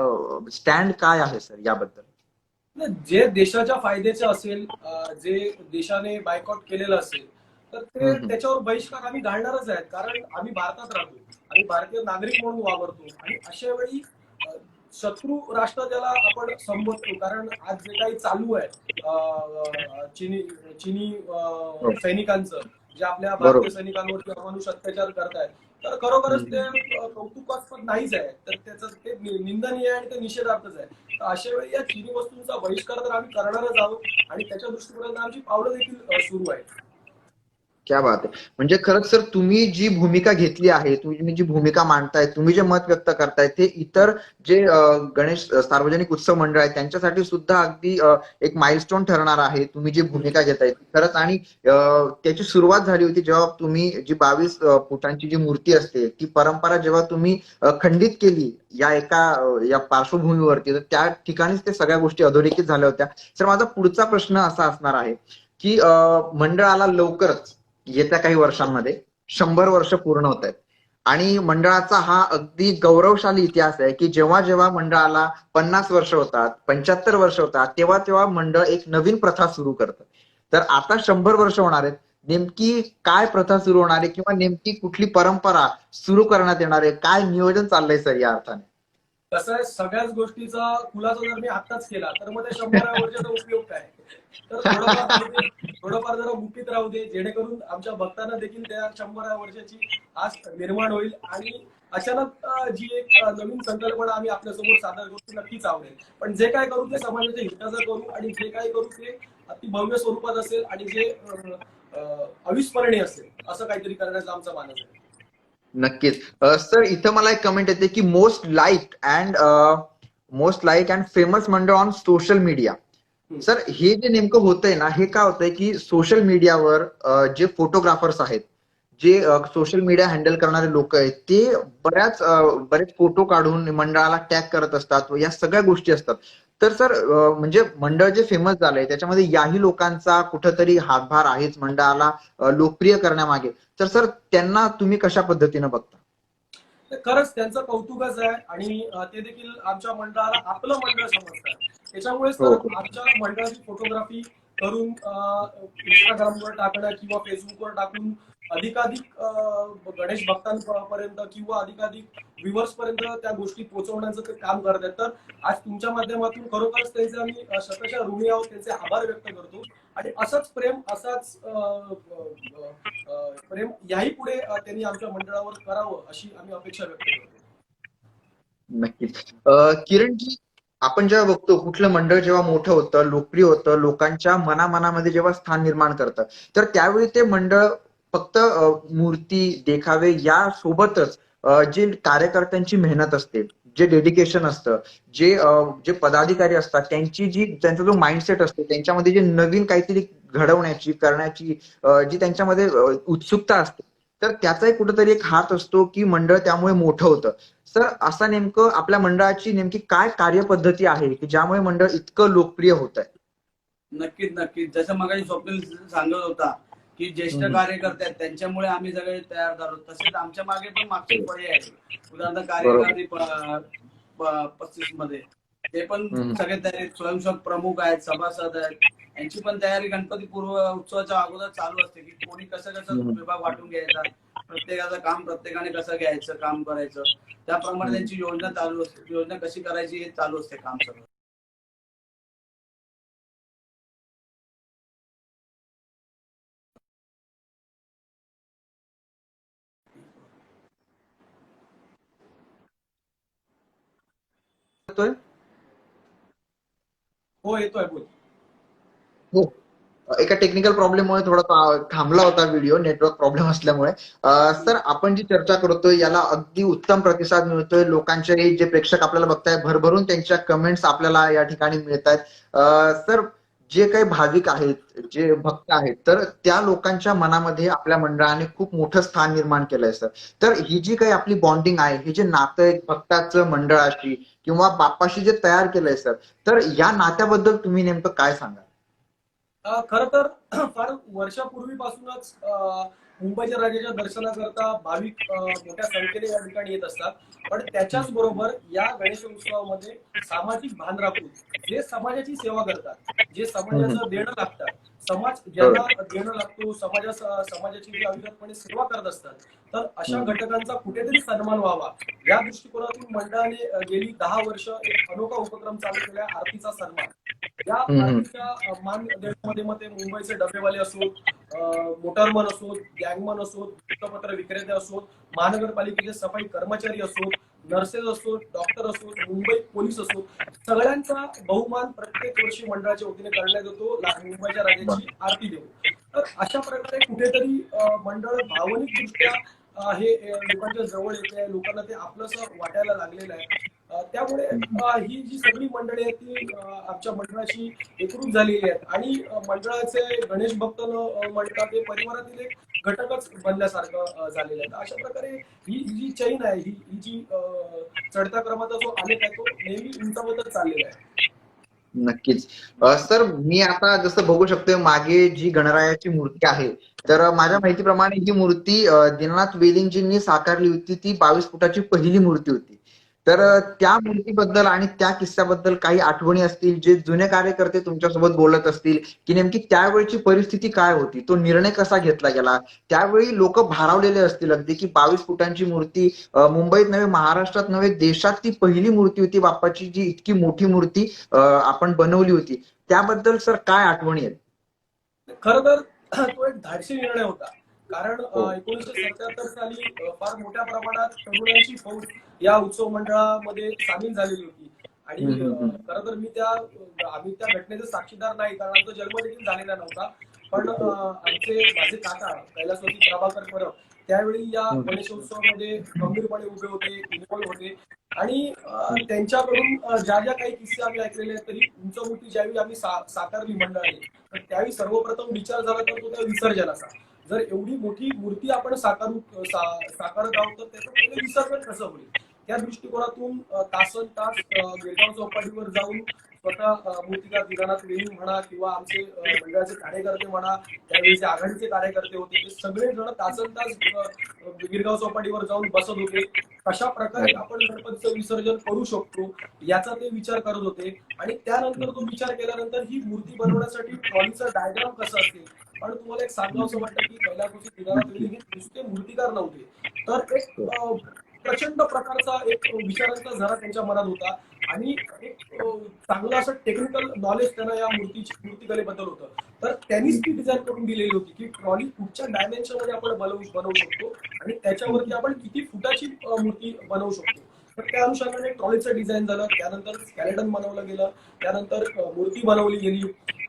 स्टँड काय आहे सर याबद्दल? जे देशाच्या फायद्याचे असेल, जे देशाने बायकॉट केलेलं असेल, तर ते त्याच्यावर बहिष्कार आम्ही घालणारच आहेत. कारण आम्ही भारतात राहतो, आम्ही भारतीय नागरिक म्हणून वावरतो आणि अशा वेळी शत्रू राष्ट्र त्याला आपण संबोधतो. कारण आज जे काही चालू आहे चिनी सैनिकांचं, जे आपल्या भारतीय सैनिकांवरती अमानुष अत्याचार करतायत, तर खरोखरच ते कौतुकास्पद नाहीच आहे. तर त्याचं ते निंदनीय आहे आणि ते निषेधार्थच आहे. तर अशा वेळी या चिनी वस्तूंचा बहिष्कार तर आम्ही करणारच आहोत आणि त्याच्या दृष्टीकोनातून आमची पावलं देखील सुरू आहेत. क्या बात आहे. म्हणजे खरंच सर, तुम्ही जी भूमिका घेतली आहे, तुम्ही जी भूमिका मांडताय, तुम्ही जे मत व्यक्त करताय, ते इतर जे गणेश सार्वजनिक उत्सव मंडळ आहे त्यांच्यासाठी सुद्धा अगदी एक माइलस्टोन ठरणार आहे. तुम्ही जी भूमिका घेताय खरंच, आणि त्याची सुरुवात झाली होती जेव्हा तुम्ही जी 22 फुटांची जी मूर्ती असते ती परंपरा जेव्हा तुम्ही खंडित केली या पार्श्वभूमीवरती, तर त्या ठिकाणीच ते सगळ्या गोष्टी अधोरेखित झाल्या होत्या. सर, माझा पुढचा प्रश्न असा असणार आहे की मंडळाला लवकरच येत्या काही वर्षांमध्ये 100 वर्ष पूर्ण होत आहेत आणि मंडळाचा हा अगदी गौरवशाली इतिहास आहे की जेव्हा जेव्हा मंडळाला 50 वर्ष होतात, 75 वर्ष होतात, तेव्हा तेव्हा मंडळ एक नवीन प्रथा सुरू करतं. तर आता 100 वर्ष होणार आहेत, नेमकी काय प्रथा सुरू होणार आहे किंवा नेमकी कुठली परंपरा सुरू करण्यात येणार आहे? काय नियोजन चाललंय सर या अर्थाने? कसं आहे, सगळ्याच गोष्टीचा खुलासा जर मी आत्ताच केला तर मग त्या 100 वर्षाचा उपयोग काय? तर थोडंफार जरा मुठीत राहू दे, जेणेकरून आमच्या भक्तांना देखील त्या 100 वर्षाची आस निर्माण होईल आणि अचानक जी एक नवीन संकल्पना आम्ही आपल्यासमोर सादर करू ती नक्कीच आवडेल. पण जे काय करू ते समाजाच्या हिताचं करू आणि जे काय करू ते अति भव्य स्वरूपात असेल आणि जे अविस्मरणीय असेल असं काहीतरी करण्याचा आमचा मानस आहे. नक्कीच सर. इथं मला एक कमेंट येते की मोस्ट लाईक अँड फेमस मंडळ ऑन सोशल मीडिया. सर हे जे नेमकं होतंय ना, हे काय होतंय की सोशल मीडियावर जे फोटोग्राफर्स आहेत, जे सोशल मीडिया हँडल करणारे लोक आहेत, ते बरेच फोटो काढून मंडळाला टॅग करत असतात व या सगळ्या गोष्टी असतात. तर सर म्हणजे मंडळ जे फेमस झालंय त्याच्यामध्ये याही लोकांचा कुठंतरी हातभार आहेच मंडळाला लोकप्रिय करण्यामागे. तर सर त्यांना तुम्ही कशा पद्धतीनं बघता? खरंच त्यांचं कौतुकच आहे आणि ते देखील आमच्या मंडळाला आपलं मंडळ समजतात. त्याच्यामुळेच हो तर आमच्या मंडळाची फोटोग्राफी करून इंस्टाग्रामवर टाकणं किंवा फेसबुकवर टाकून अधिकाधिक गणेश भक्तांपर्यंत किंवा अधिकाधिक व्ह्युअर्स पर्यंत त्या गोष्टी पोहोचवण्याचं ते काम करत आहेत. तर आज तुमच्या माध्यमातून खरोखरच त्यांचे आम्ही शतशः ऋणी आहोत, त्यांचे आभार व्यक्त करतो आणि असंच प्रेम असाच प्रेम याही पुढे त्यांनी आमच्या मंडळावर करावं अशी आम्ही अपेक्षा व्यक्त करतो. नक्कीच. किरणजी, आपण जेव्हा बघतो कुठलं मंडळ जेव्हा मोठं होतं, लोकप्रिय होतं, लोकांच्या मनामनामध्ये जेव्हा स्थान निर्माण करतं, तर त्यावेळी ते मंडळ फक्त मूर्ती, देखावे या सोबतच जे कार्यकर्त्यांची मेहनत असते, जे डेडिकेशन असतं, जे पदाधिकारी असतात, त्यांचा जो माइंडसेट असतो, त्यांच्यामध्ये जे नवीन काहीतरी घडवण्याची, करण्याची जी त्यांच्यामध्ये उत्सुकता असते, तर त्याचाही कुठेतरी एक हात असतो की मंडळ त्यामुळे मोठं होतं. सर असा नेमकं आपल्या मंडळाची नेमकी काय कार्यपद्धती आहे की ज्यामुळे मंडळ इतकं लोकप्रिय होत आहे? नक्कीच नक्कीच. जसं मगाशी स्वप्नील सांगत होता की ज्येष्ठ हम्म. कार्यकर्ते आहेत त्यांच्यामुळे आम्ही सगळे तयार झालो, तसेच आमच्या मागे पण मागची फळी आहे. उदाहरणार्थ बरोबर. कार्यकारिणी 35 मध्ये ते पण हम्म. सगळे तयारी, स्वयंसेवक प्रमुख आहेत, सभासद आहेत, यांची पण तयारी गणपती पूर्व उत्सवाच्या अगोदर चालू असते की कोणी कसं कसं हम्म. विभाग वाटून घ्यायचा, प्रत्येकाचं काम प्रत्येकाने कसं घ्यायचं, काम करायचं, त्याप्रमाणे हम्म. त्यांची योजना चालू असते. योजना कशी करायची हे चालू असते काम सगळं. येतोय? हो, येतोय, बोल. हो. एका टेक्निकल प्रॉब्लेममुळे थोडा थांबला होता व्हिडिओ, नेटवर्क प्रॉब्लेम असल्यामुळे. सर आपण जी चर्चा करतोय याला अगदी उत्तम प्रतिसाद मिळतोय. लोकांचे जे प्रेक्षक आपल्याला बघताय भरभरून त्यांच्या कमेंट्स आपल्याला या ठिकाणी मिळत आहेत. सर जे काही भाविक आहेत, जे भक्त आहेत, तर त्या लोकांच्या मनामध्ये आपल्या मंडळाने खूप मोठं स्थान निर्माण केलंय सर. तर ही जी काही आपली बॉन्डिंग आहे, हे जे नातं आहे भक्ताचं मंडळाशी किंवा बाप्पाशी जे तयार केलंय सर, तर या नात्याबद्दल तुम्ही नेमकं काय सांगाल? खर तर फार वर्षापूर्वीपासूनच मुंबईच्या राजाच्या दर्शनाकरता भाविक मोठ्या संख्येने या ठिकाणी येत असतात. पण त्याच्याच बरोबर या गणेश उत्सवामध्ये सामाजिक भान राखून जे समाजाची सेवा करतात, जे समाजाचं देणं लागतात, समाज ज्यांना देणं लागतो, समाजाची जी अविरतपणे सेवा करत असतात, तर अशा घटकांचा कुठेतरी सन्मान व्हावा या दृष्टिकोनातून मंडळाने गेली 10 वर्ष एक अनोखा उपक्रम चालू केला, आरतीचा सन्मान. या आरतीच्या मान देण्यामध्ये मग ते मुंबईचे डबेवाले असोत, मोटारमन असोत, गँगमन असोत, वृत्तपत्र विक्रेते असोत, महानगरपालिकेचे सफाई कर्मचारी असोत, नर्सेस असोत, डॉक्टर असोत, मुंबई पोलीस असोत, सगळ्यांचा बहुमान प्रत्येक वर्षी मंडळाच्या वतीने करण्यात येतो मुंबईच्या राजाची आरती देऊन. तर अशा प्रकारे कुठेतरी मंडळ भावनिक दृष्ट्या हे लोकांच्या जवळ येते, लोकांना ते आपलंसं वाटायला लागलेलं आहे. त्यामुळे ही जी सगळी मंडळी आहेत ती आमच्या मंडळाशी एकरूप झालेली आहेत आणि मंडळाचे गणेश भक्त म्हणतात ते परिवारातील एक घटकच बनल्यासारखं झालेलं आहे. अशा प्रकारे ही जी चैन आहे, ही जी चढत्या क्रमाचा जो आलेख आहे तो नेहमी उंचावतच चाललेला आहे. नक्कीच. सर मी आता जसं बघू शकतोय मागे जी गणरायाची मूर्ती आहे, तर माझ्या माहितीप्रमाणे ही मूर्ती दीनानाथ वेलिंगजींनी साकारली होती. ती 22 फुटाची पहिली मूर्ती होती. तर त्या मूर्तीबद्दल आणि त्या किस्स्याबद्दल काही आठवणी असतील, जे जुने कार्यकर्ते तुमच्यासोबत बोलत असतील, की नेमकी त्यावेळची परिस्थिती काय होती? तो निर्णय कसा घेतला गेला? त्यावेळी लोक भारावलेले असतील अगदी, की 22 फुटांची मूर्ती मुंबईत नव्हे, महाराष्ट्रात नव्हे, देशात ती पहिली मूर्ती होती बाप्पाची, जी इतकी मोठी मूर्ती आपण बनवली होती. त्याबद्दल सर काय आठवणी आहेत? खर तर तो एक धाडसी निर्णय होता. कारण हो. 1977 साली फार मोठ्या प्रमाणात तरुणांची फौज या उत्सव मंडळामध्ये सामील झालेली होती आणि खरं तर आम्ही त्या घटनेचे साक्षीदार नाही, कारण आमचा जन्म देखील झालेला नव्हता. पण माझे काका कैलासवासी प्रभाकर परब त्यावेळी या गणेशोत्सवामध्ये गंभीरपणे उभे होते, इन्व्हॉल्व्ह होते. आणि त्यांच्याकडून ज्या ज्या काही किस्से आम्ही ऐकलेले आहेत, तरी उंचमूर्ती ज्यावेळी आम्ही साकारली मंडळाने, तर त्यावेळी सर्वप्रथम विचार झाला तर तो त्या विसर्जनाचा. जर एवढी मोठी मूर्ती आपण साकारत आहोत तर त्याचं पहिले विसर्जन कसं होईल, त्या दृष्टिकोनातून तासन तास गिरगाव चौपाटीवर जाऊन स्वतः मूर्तिकार दीनानाथ वेणी म्हणा किंवा आमचे मंडळाचे कार्यकर्ते म्हणा, त्यावेळेचे आघाडीचे कार्यकर्ते होते, ते सगळे जण तासन तास गिरगाव चौपाटीवर जाऊन बसत होते. कशा प्रकारे आपण गणपतीचं विसर्जन करू शकतो याचा ते विचार करत होते. आणि त्यानंतर तो विचार केल्यानंतर ही मूर्ती बनवण्यासाठी ट्रॉलीचा डायग्राम कसा असेल. पण तुम्हाला एक सांगावं असं वाटतं की पहिल्या गोष्टी दीनानाथ वेणी हे नुसते मूर्तिकार नव्हते, तर एक प्रचंड प्रकारचा एक विचारांचा झरा त्यांच्या मनात होता. आणि एक चांगलं असं टेक्निकल नॉलेज त्यांना या मूर्तिकलेबद्दल होतं. तर त्यांनीच ती डिझाईन करून दिलेली होती की ट्रॉली कुठच्या डायमेन्शन मध्ये आपण बनवू शकतो आणि त्याच्यावरती आपण किती फुटाची मूर्ती बनवू शकतो. तर त्या अनुषंगाने ट्रॉलीचं डिझाईन झालं, त्यानंतर स्केलेटन बनवलं गेलं, त्यानंतर मूर्ती बनवली गेली.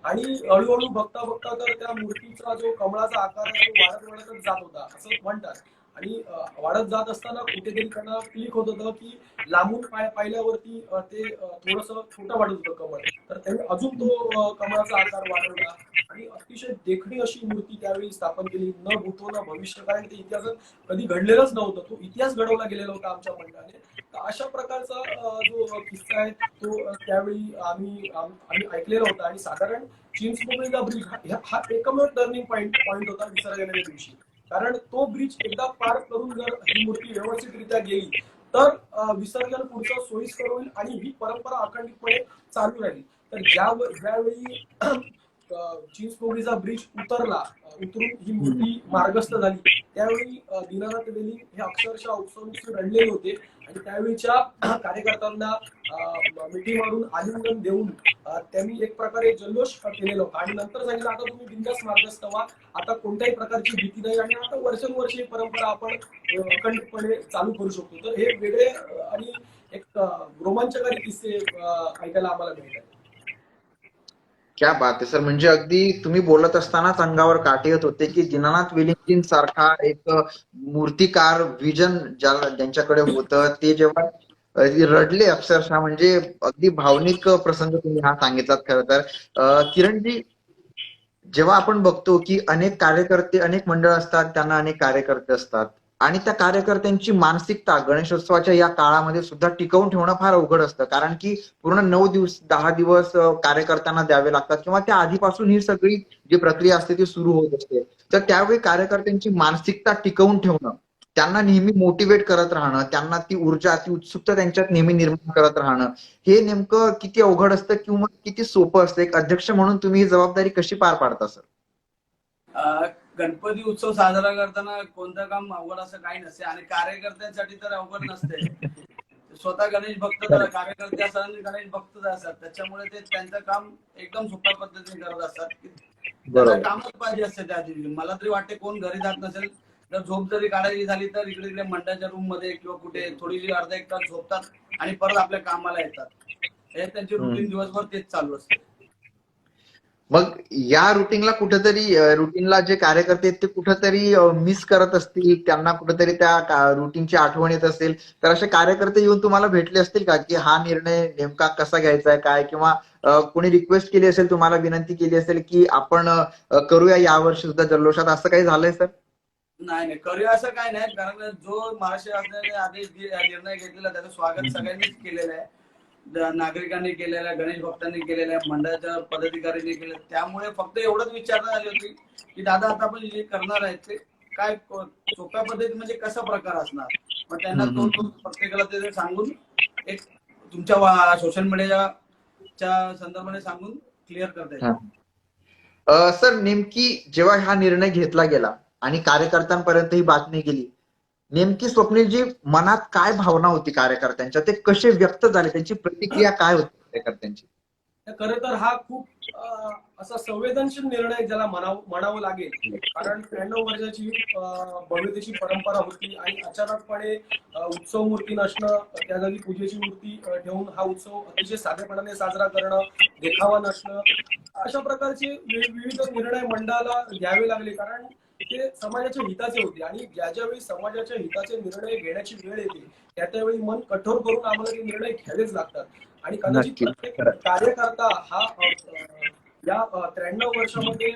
आणि हळूहळू बघता बघता तर त्या मूर्तीचा जो कमळाचा आकार आहे तो वाढतच जात होता असं म्हणतात. आणि वाढत जात असताना कुठेतरी त्यांना क्लिक होत होतं की लांबून पाहिल्यावरती ते थोडस छोटं वाटत होतं कमळ. तर त्यांनी अजून तो कमळाचा आकार वाढवला आणि अतिशय देखणी अशी मूर्ती त्यावेळी स्थापन केली. न भूतो न भविष्य, कारण ते इतिहासात कधी घडलेलंच नव्हतं, तो इतिहास घडवला गेलेला होता आमच्या मंडळाने. तर अशा प्रकारचा जो किस्सा आहे तो त्यावेळी आम्ही ऐकलेला होता. आणि साधारण चिंचपोकळीचा ब्रिज हा एकमेव टर्निंग पॉइंट होता विसर्जनाच्या दिवशी. कारण तो ब्रिज एकदा पार करून जर ही मूर्ती व्यवस्थितरित्या गेली तर विसर्जन पुढचं सोयीस्कर होईल आणि ही परंपरा अखंडितपणे चालू राहील. तर ज्यावेळी चिंचपोकळीचा ब्रिज उतरून ही मूर्ती मार्गस्थ झाली, त्यावेळी दीनानाथ वेणी हे अक्षरशः उत्सव रडलेले होते. आणि त्यावेळीच्या कार्यकर्त्यांना मिठी मारून आलिंगन देऊन त्यांनी एक प्रकारे जल्लोष केलेला होता. आणि नंतर सांगितलं आता तुम्ही बिनधास्त मार्गस्थ व्हा, आता कोणत्याही प्रकारची भीती नाही आणि आता वर्षानुवर्ष ही परंपरा आपण अखंडितपणे चालू करू शकतो. तर हे वेगळे आणि एक रोमांचकारी किस्से ऐकायला आम्हाला मिळतात. क्या बात आहे सर. म्हणजे अगदी तुम्ही बोलत असतानाच अंगावर काटे येत होते की दीनानाथ वेलींसारखा एक मूर्तिकार विजन ज्यांच्याकडे होतं, ते जेव्हा रडले अक्षरशः, म्हणजे अगदी भावनिक प्रसंग तुम्ही हा सांगितलात. खरं तर किरणजी, जेव्हा आपण बघतो की अनेक कार्यकर्ते, अनेक मंडळ असतात, त्यांना अनेक कार्यकर्ते असतात आणि त्या कार्यकर्त्यांची मानसिकता गणेशोत्सवाच्या या काळामध्ये सुद्धा टिकवून ठेवणं फार अवघड असतं. कारण की पूर्ण 9 दिवस 10 दिवस कार्यकर्त्यांना द्यावे लागतात किंवा त्या आधीपासून ही सगळी जी प्रक्रिया असते ती सुरू होत असते. तर त्यावेळी कार्यकर्त्यांची मानसिकता टिकवून ठेवणं, त्यांना नेहमी मोटिवेट करत राहणं, त्यांना ती ऊर्जा, ती उत्सुकता त्यांच्यात नेहमी निर्माण करत राहणं, हे नेमकं किती अवघड असतं किंवा किती सोपं असतं? एक अध्यक्ष म्हणून तुम्ही ही जबाबदारी कशी पार पाडता सर? गणपती उत्सव साजरा करताना कोणतं काम अवघड असं काही नसते आणि कार्यकर्त्यांसाठी तर अवघड नसते. स्वतः गणेश भक्त कार्यकर्ते असतात आणि गणेश भक्त असतात, त्याच्यामुळे ते त्यांचं काम एकदम सोप्या पद्धतीने करत असतात. त्यांना कामच पाहिजे असते त्या दिवशी. मला तरी वाटते कोण घरी जात नसेल तर झोप जरी काढायची झाली तर इकडे इकडे मंडळाच्या रूम मध्ये किंवा कुठे थोडीशी अर्धा एक तास झोपतात आणि परत आपल्या कामाला येतात. हे त्यांची रुटीन दिवसभर तेच चालू असते. मग या रुटीनला जे कार्यकर्ते आहेत ते कुठेतरी मिस करत असतील, त्यांना कुठेतरी त्या रुटीनची आठवण येत असेल, तर असे कार्यकर्ते येऊन तुम्हाला भेटले असतील का की हा निर्णय नेमका कसा घ्यायचा आहे काय, किंवा कोणी रिक्वेस्ट केली असेल, तुम्हाला विनंती केली असेल की आपण करूया यावर्षी सुद्धा जल्लोषात, असं काही झालंय सर? नाही करूया असं काही नाही, कारण जो महाराष्ट्र शासनाने आदेश निर्णय घेतलेला त्याचं स्वागत सगळ्यांनीच केलेलं आहे. नागरिकांनी केलेलं आहे, गणेश भक्तांनी केलेलं आहे, मंडळाच्या पदाधिकाऱ्यांनी केलं. त्यामुळे फक्त एवढंच विचारणा झाली होती की दादा आता आपण जे करणार आहे ते काय सोप्या पद्धती म्हणजे कसा प्रकार असणार. मग त्यांना तो प्रत्येकाला ते सांगून एक तुमच्या सोशल मीडियाच्या संदर्भाने सांगून क्लिअर करता येईल. सर, नेमकी जेव्हा हा निर्णय घेतला गेला आणि कार्यकर्त्यांपर्यंत ही बातमी गेली, नेमकी स्वप्नीलजी मनात काय भावना होती कार्यकर्त्यांच्या, ते कसे व्यक्त झाले, त्यांची प्रतिक्रिया काय होती कार्यकर्त्यांची? खरं तर हा खूप असा संवेदनशील निर्णय ज्याला म्हणावं लागेल. कारण 93 वर्षाची भव्यतेची परंपरा होती आणि अचानकपणे उत्सव मूर्ती नसणं, त्या जागी पूजेची मूर्ती ठेवून हा उत्सव अतिशय साधेपणाने साजरा करणं, देखावा नसणं, अशा प्रकारचे विविध निर्णय मंडळाला घ्यावे लागले. कारण ते समाजाच्या हिताचे होते आणि ज्यावेळी समाजाच्या हिताचे निर्णय घेण्याची वेळ येते त्यावेळी मन कठोर करून आम्हाला ते निर्णय घ्यावेच लागतात. आणि कदाचित नक्की. प्रत्येक कार्यकर्ता हा या 93 वर्षामध्ये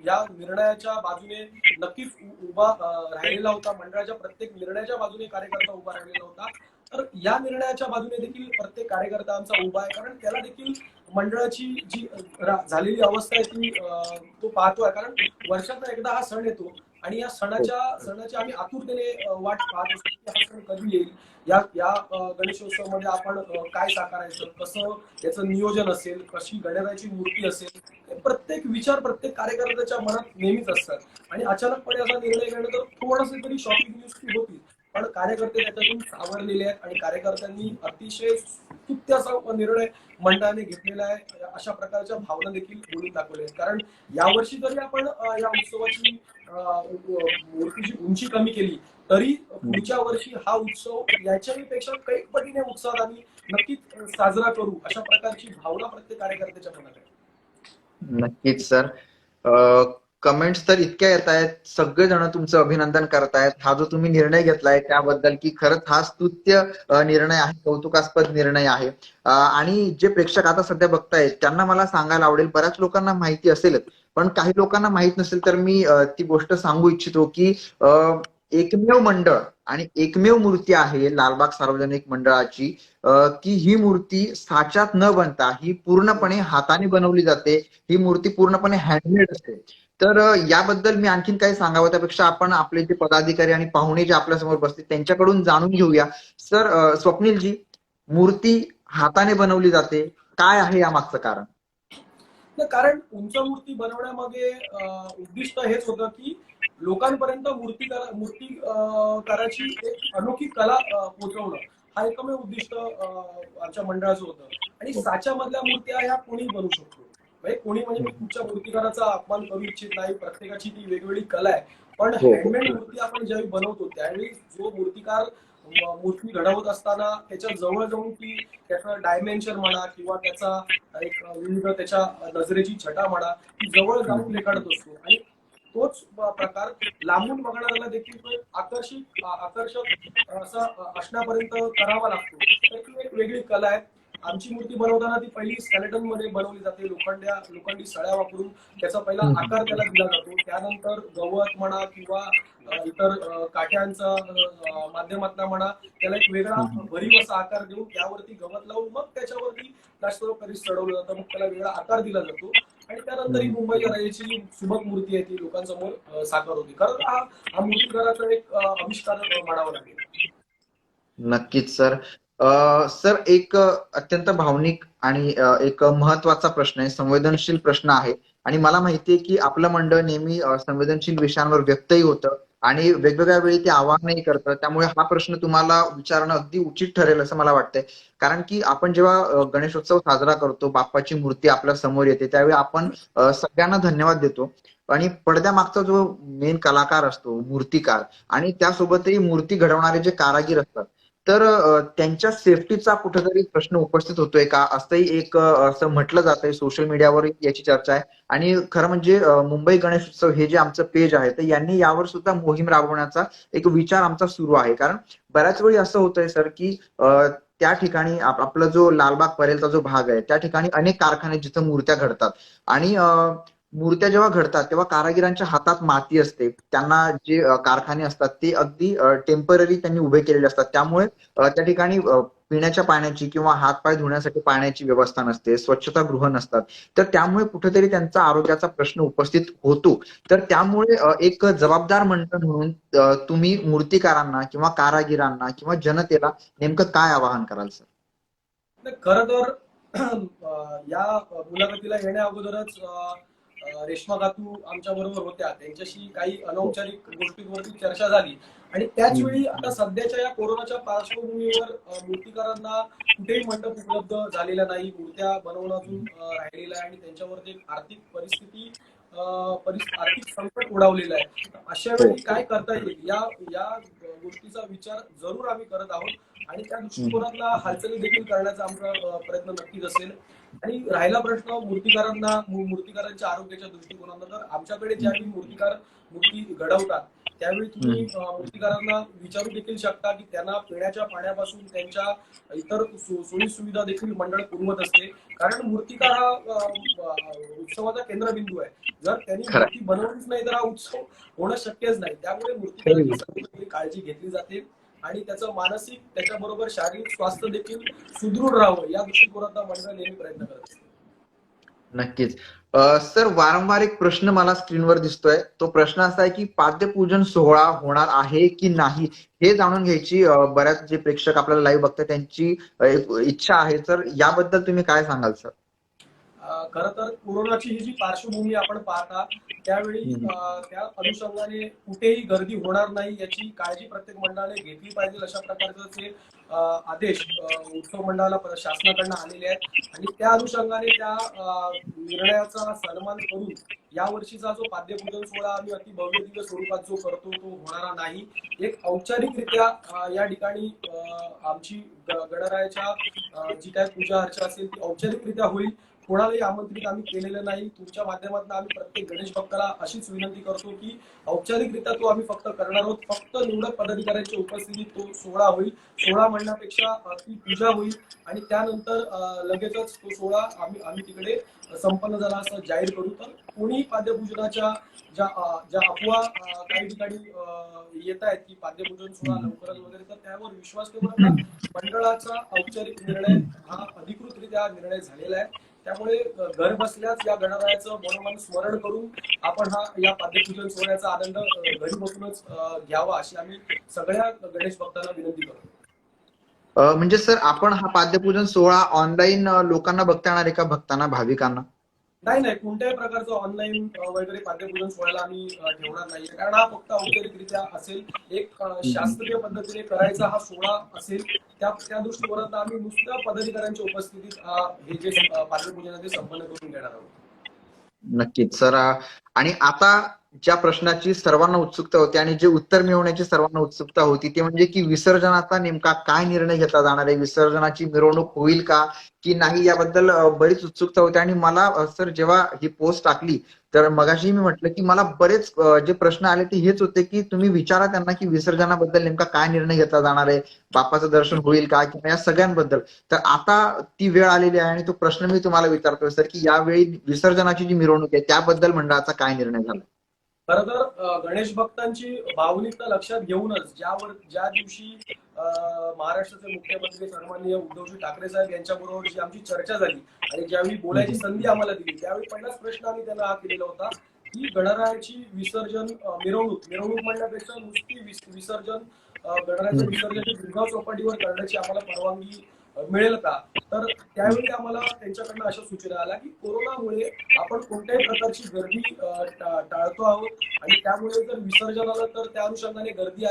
या निर्णयाच्या बाजूने नक्कीच उभा राहिलेला होता. मंडळाच्या प्रत्येक निर्णयाच्या बाजूने कार्यकर्ता उभा राहिलेला होता. तर या निर्णयाच्या बाजूने देखील प्रत्येक कार्यकर्ता आमचा उभा आहे, कारण त्याला देखील मंडळाची जी झालेली अवस्था आहे ती तो पाहतोय. कारण वर्षातून एकदा हा सण येतो आणि या सणाची आम्ही आतुरतेने वाट पाहत असतो की हा सण कधी येईल. या गणेशोत्सवामध्ये आपण काय साकारायचं, कसं याचं नियोजन असेल, कशी गणरायाची मूर्ती असेल, हे प्रत्येक विचार प्रत्येक कार्यकर्त्याच्या मनात नेहमीच असतात. आणि अचानकपणे असा निर्णय घेणं तर थोडंसं तरी शॉकिंग न्यूज होती, पण कार्यकर्ते त्याच्यातून सावरलेले आहेत आणि कार्यकर्त्यांनी अतिशय स्तुत्य असा निर्णय मंडळाने घेतलेला आहे. अशा प्रकारच्या भावना देखील बोलून दाखवल्या आहेत. कारण यावर्षी जरी आपण या उत्सवाची मूर्तीची उंची कमी केली तरी पुढच्या वर्षी हा उत्सव याच्याही पेक्षा काही पटीने उत्साहात आम्ही नक्कीच साजरा करू, अशा प्रकारची भावना प्रत्येक कार्यकर्त्याच्या मनात आहे. नक्कीच सर. कमेंट्स तर इतक्या येत आहेत, सगळेजण तुमचं अभिनंदन करतायत. हा जो तुम्ही निर्णय घेतलाय त्याबद्दल की खरंच हा स्तुत्य निर्णय आहे, कौतुकास्पद निर्णय आहे. आणि जे प्रेक्षक आता सध्या बघतायत त्यांना मला सांगायला आवडेल, बऱ्याच लोकांना माहिती असेलच पण काही लोकांना माहित नसेल तर मी ती गोष्ट सांगू इच्छितो की एकमेव मंडळ आणि एकमेव मूर्ती आहे लालबाग सार्वजनिक मंडळाची की ही मूर्ती साच्यात न बनता ही पूर्णपणे हाताने बनवली जाते. ही मूर्ती पूर्णपणे हँडमेड असते. तर याबद्दल मी आणखीन काही सांगावं त्यापेक्षा आपण आपले जे पदाधिकारी आणि पाहुणे जे आपल्या समोर बसतील त्यांच्याकडून जाणून घेऊया. सर, स्वप्नीलजी, मूर्ती हाताने बनवली जाते, काय आहे या मागचं कारण? कारण उंच मूर्ती बनवण्यामागे उद्दिष्ट हेच होतं की लोकांपर्यंत मूर्तिकाराची एक अनोखी कला पोहोचवणं, हा एकमेव उद्दिष्ट आमच्या मंडळाचं होतं. आणि साच्यामधल्या मूर्त्या ह्या कोणी बनवू शकतो, कोणी म्हणजे मी कुठच्या मूर्तिकाराचा अपमान करू इच्छित नाही, प्रत्येकाची ती वेगवेगळी कला आहे. पण हँडमेड मूर्ती आपण ज्यावेळी बनवतो त्यावेळी जो मूर्तिकार मूर्ती घडवत असताना त्याच्या जवळ जाऊन ती त्याचं डायमेन्शन म्हणा किंवा त्याचा एक विविध त्याच्या नजरेची छटा म्हणा ती जवळ जाऊन रेखाटत असतो. आणि तोच प्रकार लांबून बघणाऱ्याला देखील तो आकर्षक असा असण्यापर्यंत करावा लागतो. तर ती एक वेगळी कला आहे. आमची मूर्ती बनवताना ती पहिली स्केलेटन मध्ये बनवली जाते, लोखंडी सळ्या वापरून त्याचा पहिला आकार त्याला दिला जातो. त्यानंतर गवत म्हणा किंवा इतर काठ्यांचा माध्यमातला म्हणा त्याला एक वेगळा भरीव असा आकार देऊन त्यावरती गवत लावून मग त्याच्यावरती प्लास्टर ऑफ पॅरिस चढवलं जातं. मग त्याला वेगळा आकार दिला जातो आणि त्यानंतर ही मुंबईच्या राजाची जी सुबक मूर्ती आहे ती लोकांसमोर साकार होती. खरं हा मूर्तिकाराचा एक आविष्कार म्हणावा लागेल. नक्कीच सर. सर, एक अत्यंत भावनिक आणि एक महत्वाचा प्रश्न आहे, संवेदनशील प्रश्न आहे. आणि मला माहितीये की आपलं मंडळ नेहमी संवेदनशील विषयांवर व्यक्तही होतं आणि वेगवेगळ्या वेळी ते आवाहनही करतं. त्यामुळे हा प्रश्न तुम्हाला विचारणं अगदी उचित ठरेल असं मला वाटतंय. कारण की आपण जेव्हा गणेशोत्सव साजरा करतो, बाप्पाची मूर्ती आपल्या समोर येते, त्यावेळी आपण सगळ्यांना धन्यवाद देतो. आणि पडद्यामागचा जो मेन कलाकार असतो, मूर्तिकार, आणि त्यासोबतही मूर्ती घडवणारे जे कारागीर असतात, तर त्यांच्या सेफ्टीचा कुठेतरी प्रश्न उपस्थित होतोय का, असंही एक असं म्हटलं जातंय. सोशल मीडियावर याची चर्चा आहे. आणि खरं म्हणजे मुंबई गणेशोत्सव हे जे आमचं पेज आहे तर यांनी यावर सुद्धा मोहीम राबवण्याचा एक विचार आमचा सुरू आहे. कारण बऱ्याच वेळी असं होतंय सर की त्या ठिकाणी आपला जो लालबाग परेलचा जो भाग आहे त्या ठिकाणी अनेक कारखाने जिथं मूर्त्या घडतात आणि मूर्त्या जेव्हा घडतात तेव्हा कारागिरांच्या हातात माती असते. त्यांना जे कारखाने असतात ते अगदी टेम्पररी त्यांनी उभे केलेले असतात. त्यामुळे त्या ठिकाणी पिण्याच्या पाण्याची किंवा हातपाय धुण्यासाठी पाण्याची व्यवस्था नसते, स्वच्छतागृह नसतात. तर त्यामुळे कुठेतरी त्यांचा आरोग्याचा प्रश्न उपस्थित होतो. तर त्यामुळे एक जबाबदार मंडळ म्हणून तुम्ही मूर्तिकारांना किंवा कारागिरांना किंवा जनतेला नेमकं काय आवाहन कराल सर? खरं तर या मुलाखतीला येण्या अगोदरच रेश्मा कातू आमच्या बरोबर होत्या. त्यांच्याशी काही अनौपचारिक गोष्टींवरती चर्चा झाली आणि त्याच वेळी आता सध्याच्या या कोरोनाच्या पार्श्वभूमीवर मूर्तिकारांना कुठेही मंडप उपलब्ध झालेला नाही, मूर्त्या बनवणं अजून राहिलेलं आहे आणि त्यांच्यावरती एक आर्थिक संकट ओढावलेलं आहे. अशा वेळी काय करता येईल या गोष्टीचा विचार जरूर आम्ही करत आहोत आणि त्या दृष्टिकोनातला हालचाली देखील करण्याचा आमचा प्रयत्न नक्कीच असेल. आणि राहिला प्रश्न मूर्तिकारांच्या आरोग्याच्या दृष्टिकोनातून, तर आमच्याकडे ज्यावेळी मूर्तिकार मूर्ती घडवतात त्यावेळी तुम्ही मूर्तिकारांना विचारू देखील शकता की त्यांना पिण्याच्या पाण्यापासून त्यांच्या इतर सोयी सुविधा देखील मंडळ पुरवत असते. कारण मूर्तिकार हा उत्सवाचा केंद्रबिंदू आहे. जर त्यांनी खरं. मूर्ती बनवलीच नाही तर हा उत्सव होणं शक्यच नाही. त्यामुळे खरी मूर्तिकाराची गोष्ट. सर्व काळजी घेतली जाते आणि त्याचं मानसिक त्याच्याबरोबर शारीरिक स्वास्थ्य देखील सुदृढ राहावं या दृष्टिकोनातून मंडळ नेहमी प्रयत्न करत असते. नक्कीच. सर, वारंवार एक प्रश्न मला स्क्रीनवर दिसतोय. तो प्रश्न असा आहे की पाद्यपूजन सोहळा होणार आहे की नाही हे जाणून घ्यायची बऱ्याच जे प्रेक्षक आपल्याला लाईव्ह बघतात त्यांची एक इच्छा आहे. तर याबद्दल तुम्ही काय सांगाल सर? खरं तर कोरोनाची ही जी पार्श्वभूमी आपण पाहता त्यावेळी त्या अनुषंगाने कुठेही गर्दी होणार नाही याची काळजी प्रत्येक मंडळाने घेतली पाहिजे अशा प्रकारचे आदेश उत्सव मंडळाला शासनाकडनं आलेले आहेत आणि त्या अनुषंगाने त्या निर्णयाचा सन्मान करून या वर्षीचा जो पाद्यपूजन सोहळा आम्ही अति भव्य दिव्य स्वरूपात जो करतो तो होणारा नाही. एक औपचारिकरित्या या ठिकाणी आमची गणरायाच्या जी काय पूजा अर्चा असेल ती औपचारिकरित्या होईल. कोणालाही आमंत्रित आम्ही केलेलं नाही. तुमच्या माध्यमातून आम्ही प्रत्येक गणेश भक्ताला अशीच विनंती करतो की औपचारिकरित्या तो आम्ही फक्त करणार आहोत. फक्त निवडक पदाधिकाऱ्यांच्या उपस्थितीत तो सोहळा होईल. सोहळा म्हणण्यापेक्षा ती पूजा होईल आणि त्यानंतर लगेचच तो सोहळा आम्ही तिकडे संपन्न झाला असं जाहीर करू. तर कोणी पाद्यपूजनाच्या ज्या अफवा काही ठिकाणी येत आहेत की पाद्यपूजन सोहळा लवकरच वगैरे तर त्यावर विश्वास ठेवू नका. मंडळाचा औपचारिक निर्णय हा अधिकृतरित्या निर्णय झालेला आहे. त्यामुळे घर बसल्याच या गणरायाचं मनोमन स्मरण करून आपण या पाद्यपूजन सोहळ्याचा आनंद घरी बसूनच घ्यावा अशी आम्ही सगळ्या गणेश भक्तांना विनंती करतो. म्हणजे सर, आपण हा पाद्यपूजन सोहळा ऑनलाईन लोकांना बघता येणार आहे का, भक्तांना, भाविकांना? नाही, कोणत्याही प्रकारचं ऑनलाईन वगैरे पाद्यपूजन सोहळ्याला आम्ही ठेवणार नाहीये. कारण हा फक्त औपचारिकरित्या असेल. एक शास्त्रीय पद्धतीने करायचा हा सोहळा असेल. त्या दृष्टिकोनातून आम्ही नुसत्या पदाधिकाऱ्यांच्या उपस्थितीत हे जे पाद्यपूजन आहे ते संपन्न करून घेणार आहोत. नक्कीच सर. आणि आता ज्या प्रश्नाची सर्वांना उत्सुकता होती आणि जे उत्तर मिळवण्याची सर्वांना उत्सुकता होती ते म्हणजे की विसर्जनाचा नेमका काय निर्णय घेतला जाणार आहे, विसर्जनाची मिरवणूक होईल का की नाही याबद्दल बरीच उत्सुकता होती. आणि मला सर जेव्हा ही पोस्ट टाकली तर मगाशी मी म्हटलं की मला बरेच जे प्रश्न आले ते हेच होते की तुम्ही विचारा त्यांना की विसर्जनाबद्दल नेमका काय निर्णय घेतला जाणार आहे, बाप्पाचं दर्शन होईल का, किंवा या सगळ्यांबद्दल. तर आता ती वेळ आलेली आहे आणि तो प्रश्न मी तुम्हाला विचारतोय सर की यावेळी विसर्जनाची जी मिरवणूक आहे त्याबद्दल मंडळाचा काय निर्णय झाला? खरं तर गणेश भक्तांची भावनिकता लक्षात घेऊनच ज्या दिवशी महाराष्ट्राचे मुख्यमंत्री सन्माननीय उद्धवजी ठाकरे साहेब यांच्याबरोबर जी आमची चर्चा झाली आणि ज्यावेळी बोलायची संधी आम्हाला दिली त्यावेळी पहिलाच प्रश्न आम्ही त्यांना हा केलेला होता की गणरायाची विसर्जन मिरवणूक म्हणण्यापेक्षा नुसती विसर्जन गणरायाचं विसर्जन दुर्गा चौपाटीवर करण्याची आम्हाला परवानगी मिळेल का. तर त्यावेळी आम्हाला त्यांच्याकडनं अशा सूचना आल्या की कोरोनामुळे आपण कोणत्याही प्रकारची गर्दी टाळतो आहोत आणि त्यामुळे जर विसर्जन आलं तर त्या अनुषंगाने गर्दी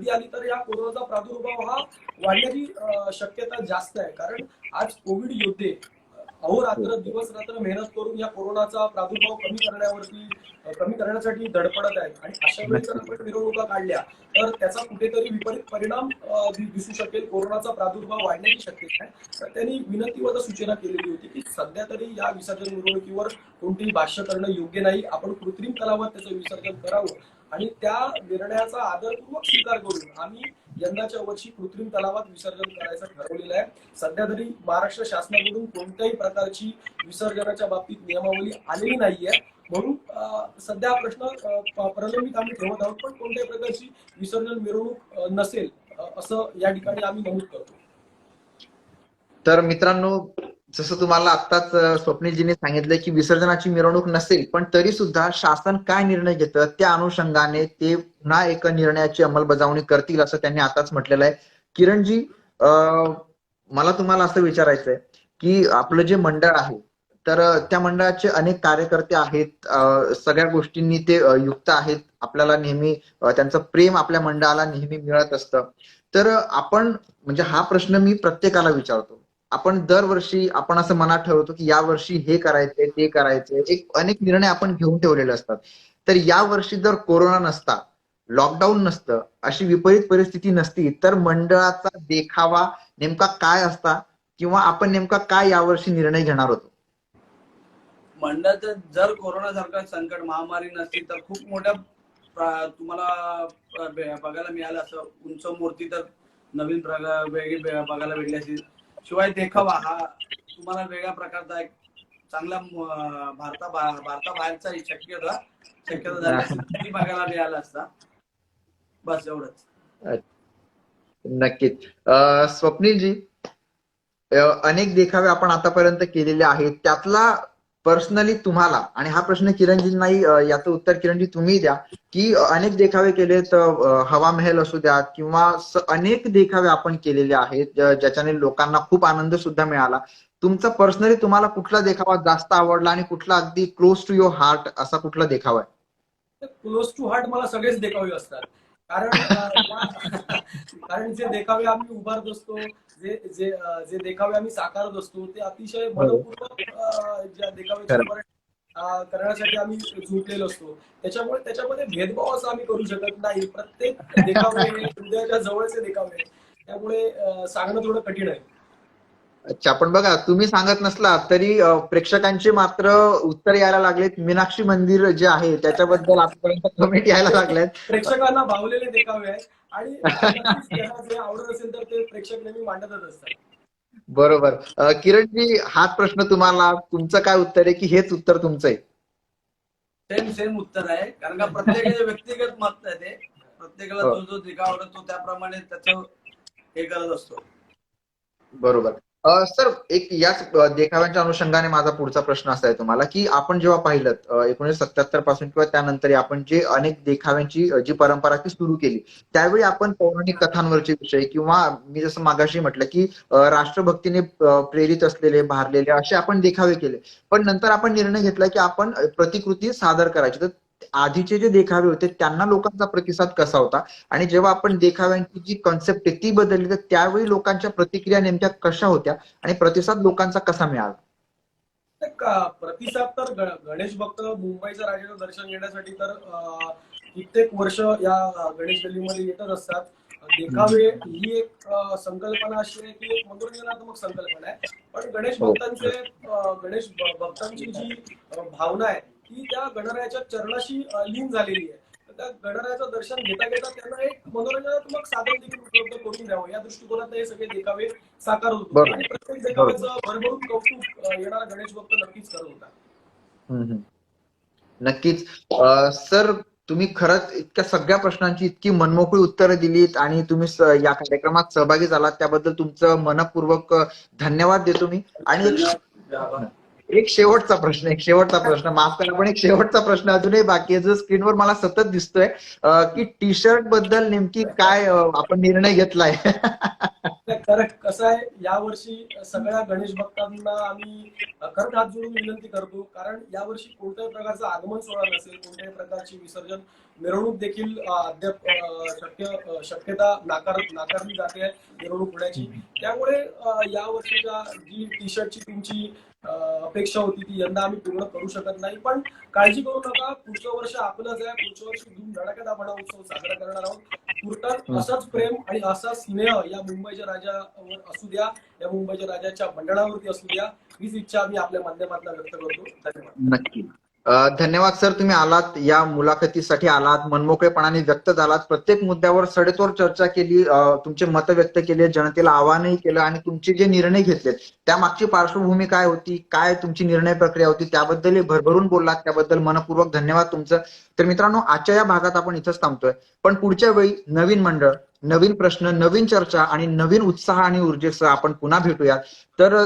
आली तर या कोरोनाचा प्रादुर्भाव हा वाढण्याची शक्यता जास्त आहे. कारण आज कोविड योद्धे अहोरात्र दिवस रात्र मेहनत करून या कोरोनाचा प्रादुर्भाव कमी करण्यासाठी धडपडत आहेत आणि अशा वेळी जर आपण मिरवणुका काढल्या तर त्याचा कुठेतरी विपरीत परिणाम दिसू शकेल. कोरोनाचा प्रादुर्भाव वाढण्याची शक्यता आहे. तर त्यांनी विनंतीवर सूचना केलेली होती की सध्या तरी या विसर्जन मिरवणुकीवर कोणतेही भाष्य करणं योग्य नाही. आपण कृत्रिम तलावात त्याचं विसर्जन करावं आणि त्या निर्णयाचा आदरपूर्वक स्वीकार करून आम्ही यंदाच्या वर्षी कृत्रिम तलावात विसर्जन करायचं ठरवलेलं आहे. सध्या तरी महाराष्ट्र शासनाकडून कोणत्याही प्रकारची विसर्जनाच्या बाबतीत नियमावली आलेली नाहीये. म्हणून सध्या हा प्रश्न प्रलंबित आम्ही ठेवत आहोत. पण कोणत्याही प्रकारची विसर्जन मिरवणूक नसेल असं या ठिकाणी आम्ही नमूद करतो. तर मित्रांनो, जसं तुम्हाला आत्ताच स्वप्नीलजीने सांगितलं की विसर्जनाची मिरवणूक नसेल, पण तरी सुद्धा शासन काय निर्णय घेतं त्या अनुषंगाने ते पुन्हा एक निर्णयाची अंमलबजावणी करतील असं त्यांनी आताच म्हटलेलं आहे. किरणजी, मला तुम्हाला असं विचारायचंय की आपलं जे मंडळ आहे तर त्या मंडळाचे अनेक कार्यकर्ते आहेत, सगळ्या गोष्टींनी ते युक्त आहेत. आपल्याला नेहमी त्यांचं प्रेम आपल्या मंडळाला नेहमी मिळत असतं. तर आपण म्हणजे हा प्रश्न मी प्रत्येकाला विचारतो. आपण दरवर्षी आपण असं मनात ठरवतो की या वर्षी हे करायचंय ते करायचंय, अनेक निर्णय आपण घेऊन ठेवलेले असतात. तर या वर्षी जर कोरोना नसता, लॉकडाऊन नसतं, अशी विपरीत परिस्थिती नसती तर मंडळाचा देखावा नेमका काय असता किंवा आपण नेमका काय यावर्षी निर्णय घेणार होतो? मंडळाचं जर कोरोनासारखं संकट महामारी नसती तर खूप मोठ्या तुम्हाला बघायला मिळालं असं उंच मूर्ती तर नवीन वेगळी बघायला भेटली असती. शिवाय देखावा हा तुम्हाला वेगळ्या प्रकारचा एक चांगला भारताबाहेरचा शक्यता झाली बघायला मिळाला असता. बस एवढंच. नक्कीच. स्वप्नीलजी, अनेक देखावे आपण आतापर्यंत केलेले आहेत, त्यातला पर्सनली तुम्हाला, आणि हा प्रश्न किरणजींनाही याचं उत्तर किरणजी तुम्ही द्या, की अनेक देखावे केलेत, हवा महल असू द्या किंवा अनेक देखावे आपण केलेले आहेत ज्याच्याने लोकांना खूप आनंद सुद्धा मिळाला. तुमचा पर्सनली तुम्हाला कुठला देखावा जास्त आवडला आणि कुठला अगदी क्लोज टू युअर हार्ट असा कुठला देखावा आहे? क्लोज टू हार्ट मला सगळेच देखावे असतात. कारण जे देखावे आम्ही उभारत असतो, जे जे जे देखावे आम्ही साकारत असतो ते अतिशय मनपूर्वक ज्या देखाव्याची करण्यासाठी आम्ही झुकलेलो असतो. त्याच्यामध्ये भेदभाव असं आम्ही करू शकत नाही. प्रत्येक देखावे हे हृदयाच्या जवळचे देखावे, त्यामुळे सांगणं थोडं कठीण आहे. अच्छा, पण बघा, तुम्ही सांगत नसला तरी प्रेक्षकांचे मात्र उत्तर यायला लागलेत. मीनाक्षी मंदिर जे आहे त्याच्याबद्दल आतापर्यंत कमेंट यायला लागल्यात. प्रेक्षकांना भावलेले देखावे आहे आणि त्यांना जे आवडत असेल तर ते प्रेक्षक नेहमी मांडतच असतात. बरोबर. किरणजी, हाच प्रश्न तुम्हाला, तुमचं काय उत्तर आहे की हेच उत्तर तुमचं आहे? सेम उत्तर आहे, कारण का प्रत्येकाचे व्यक्तिगत मत आहे ते. प्रत्येकाला जो देखावा आवडतो त्याप्रमाणे त्याचं हे करत असतो. बरोबर. सर, एक याच देखाव्यांच्या अनुषंगाने माझा पुढचा प्रश्न असा आहे तुम्हाला, की आपण जेव्हा पाहिलं 1977 पासून किंवा त्यानंतर आपण जे अनेक देखाव्यांची जी परंपरा ती सुरू केली, त्यावेळी आपण पौराणिक कथांवरचे विषय किंवा मी जसं मागाशी म्हटलं की राष्ट्रभक्तीने प्रेरित असलेले, भारलेले असे आपण देखावे केले. पण नंतर आपण निर्णय घेतला की आपण प्रतिकृती सादर करायची. तर आधीचे जे देखावे होते त्यांना लोकांचा प्रतिसाद कसा होता, आणि जेव्हा आपण देखाव्यांची जी कॉन्सेप्ट आहे ती बदलली तर त्यावेळी लोकांच्या प्रतिक्रिया नेमक्या कशा होत्या आणि प्रतिसाद लोकांचा कसा मिळाला? प्रतिसाद तर गणेश भक्त मुंबईच्या राजाचं दर्शन घेण्यासाठी तर कित्येक वर्ष या गणेश गल्लीमध्ये येतच असतात. देखावे ही एक संकल्पना अशी आहे की एक मनोरंजनात्मक संकल्पना आहे, पण गणेश भक्तांची जी भावना आहे ती त्या गणरायाच्या चरणाशी लीन झालेली आहे. तर त्या गणरायाचं दर्शन घेता घेता त्यांना एक मनोरंजनात्मक साधन देखील उपलब्ध करून द्यावं या दृष्टिकोनात हे सगळे देखावे साकार होतो. आणि प्रत्येक देखाव्याचं भरभरून कौतुक येणारा गणेश भक्त नक्कीच करत होता. नक्कीच. सर, तुम्ही खरंच इतक्या सगळ्या प्रश्नांची इतकी मनमोकळी उत्तरं दिलीत आणि तुम्ही या कार्यक्रमात सहभागी झालात त्याबद्दल तुमचं मनपूर्वक धन्यवाद देतो मी. आणि एक शेवटचा प्रश्न, माफ करा, पण एक शेवटचा प्रश्न अजूनही बाकी आहे जो स्क्रीनवर मला सतत दिसतोय, की टी शर्ट बद्दल नेमकी काय आपण निर्णय घेतलाय? कसं आहे, यावर्षी सगळ्या गणेश भक्तांना आम्ही खरंच हात जोडून विनंती करतो, कारण यावर्षी कोणत्याही प्रकारचा आगमन सोहळा नसेल, कोणत्याही प्रकारची विसर्जन मिरवणूक देखील अद्याप शक्यता नाकारली जाते मिरवणूक होण्याची. त्यामुळे यावर्षीच्या जी टी शर्टची तुमची अपेक्षा होती ती यंदा आम्ही पूर्ण करू शकत नाही. पण काळजी करू नका, पुढचं वर्ष आपलंच आहे. पुढच्या वर्षी धूमधडाक्यात आपण हा उत्सव साजरा करणार आहोत. पुरतात असंच प्रेम आणि असा स्नेह या मुंबईच्या राजावर असू द्या, या मुंबईच्या राजाच्या मंडळावरती असू द्या, हीच इच्छा आम्ही आपल्या माध्यमातून व्यक्त करतो. धन्यवाद. नक्की. धन्यवाद सर, तुम्ही आलात, या मुलाखतीसाठी आलात, मनमोकळेपणाने व्यक्त झालात, प्रत्येक मुद्द्यावर सडेतोड चर्चा केली, तुमचे मत व्यक्त केले, जनतेला आवाहनही केलं आणि तुमचे जे निर्णय घेतलेत त्यामागची पार्श्वभूमी काय होती, काय तुमची निर्णय प्रक्रिया होती त्याबद्दल भरभरून बोललात, त्याबद्दल मनपूर्वक धन्यवाद तुमचं. तर मित्रांनो, आजच्या या भागात आपण इथंच थांबतोय, पण पुढच्या वेळी नवीन मंडळ, नवीन प्रश्न, नवीन चर्चा आणि नवीन उत्साह आणि ऊर्जेसह आपण पुन्हा भेटूयात. तर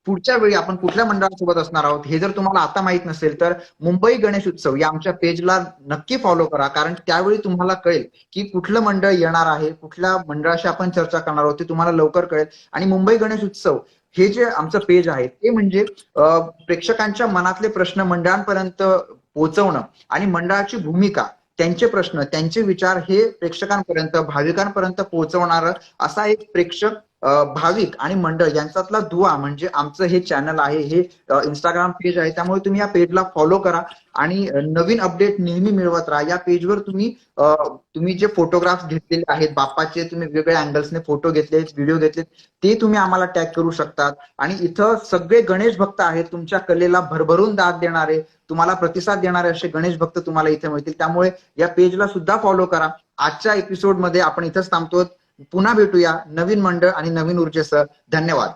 पुढच्या वेळी आपण कुठल्या मंडळासोबत असणार आहोत हे जर तुम्हाला आता माहित नसेल तर मुंबई गणेश उत्सव या आमच्या पेजला नक्की फॉलो करा, कारण त्यावेळी तुम्हाला कळेल की कुठलं मंडळ येणार आहे, कुठल्या मंडळाशी आपण चर्चा करणार आहोत ते तुम्हाला लवकर कळेल. आणि मुंबई गणेश उत्सव हे जे आमचं पेज आहे ते म्हणजे प्रेक्षकांच्या मनातले प्रश्न मंडळांपर्यंत पोहोचवणं आणि मंडळाची भूमिका, त्यांचे प्रश्न, त्यांचे विचार हे प्रेक्षकांपर्यंत, भाविकांपर्यंत पोहोचवणारं असा एक प्रेक्षक भाविक आणि मंडळ यांच्यातला दुवा म्हणजे आमचं हे चॅनल आहे, हे इंस्टाग्राम पेज आहे. त्यामुळे तुम्ही या पेजला फॉलो करा आणि नवीन अपडेट नेहमी मिळवत राहा. या पेजवर तुम्ही जे फोटोग्राफ्स घेतलेले आहेत बाप्पाचे, तुम्ही वेगवेगळ्या अँगल्सने फोटो घेतले, व्हिडिओ घेतले, ते तुम्ही आम्हाला टॅग करू शकतात. आणि इथं सगळे गणेश भक्त आहेत, तुमच्या कलेला भरभरून दाद देणारे, तुम्हाला प्रतिसाद देणारे असे गणेश भक्त तुम्हाला इथे मिळतील. त्यामुळे या पेजला सुद्धा फॉलो करा. आजच्या एपिसोडमध्ये आपण इथंच थांबतो. पुन्हा भेटूया नवीन मंडळ आणि नवीन ऊर्जेसह. धन्यवाद.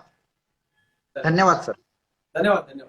धन्यवाद सर. धन्यवाद.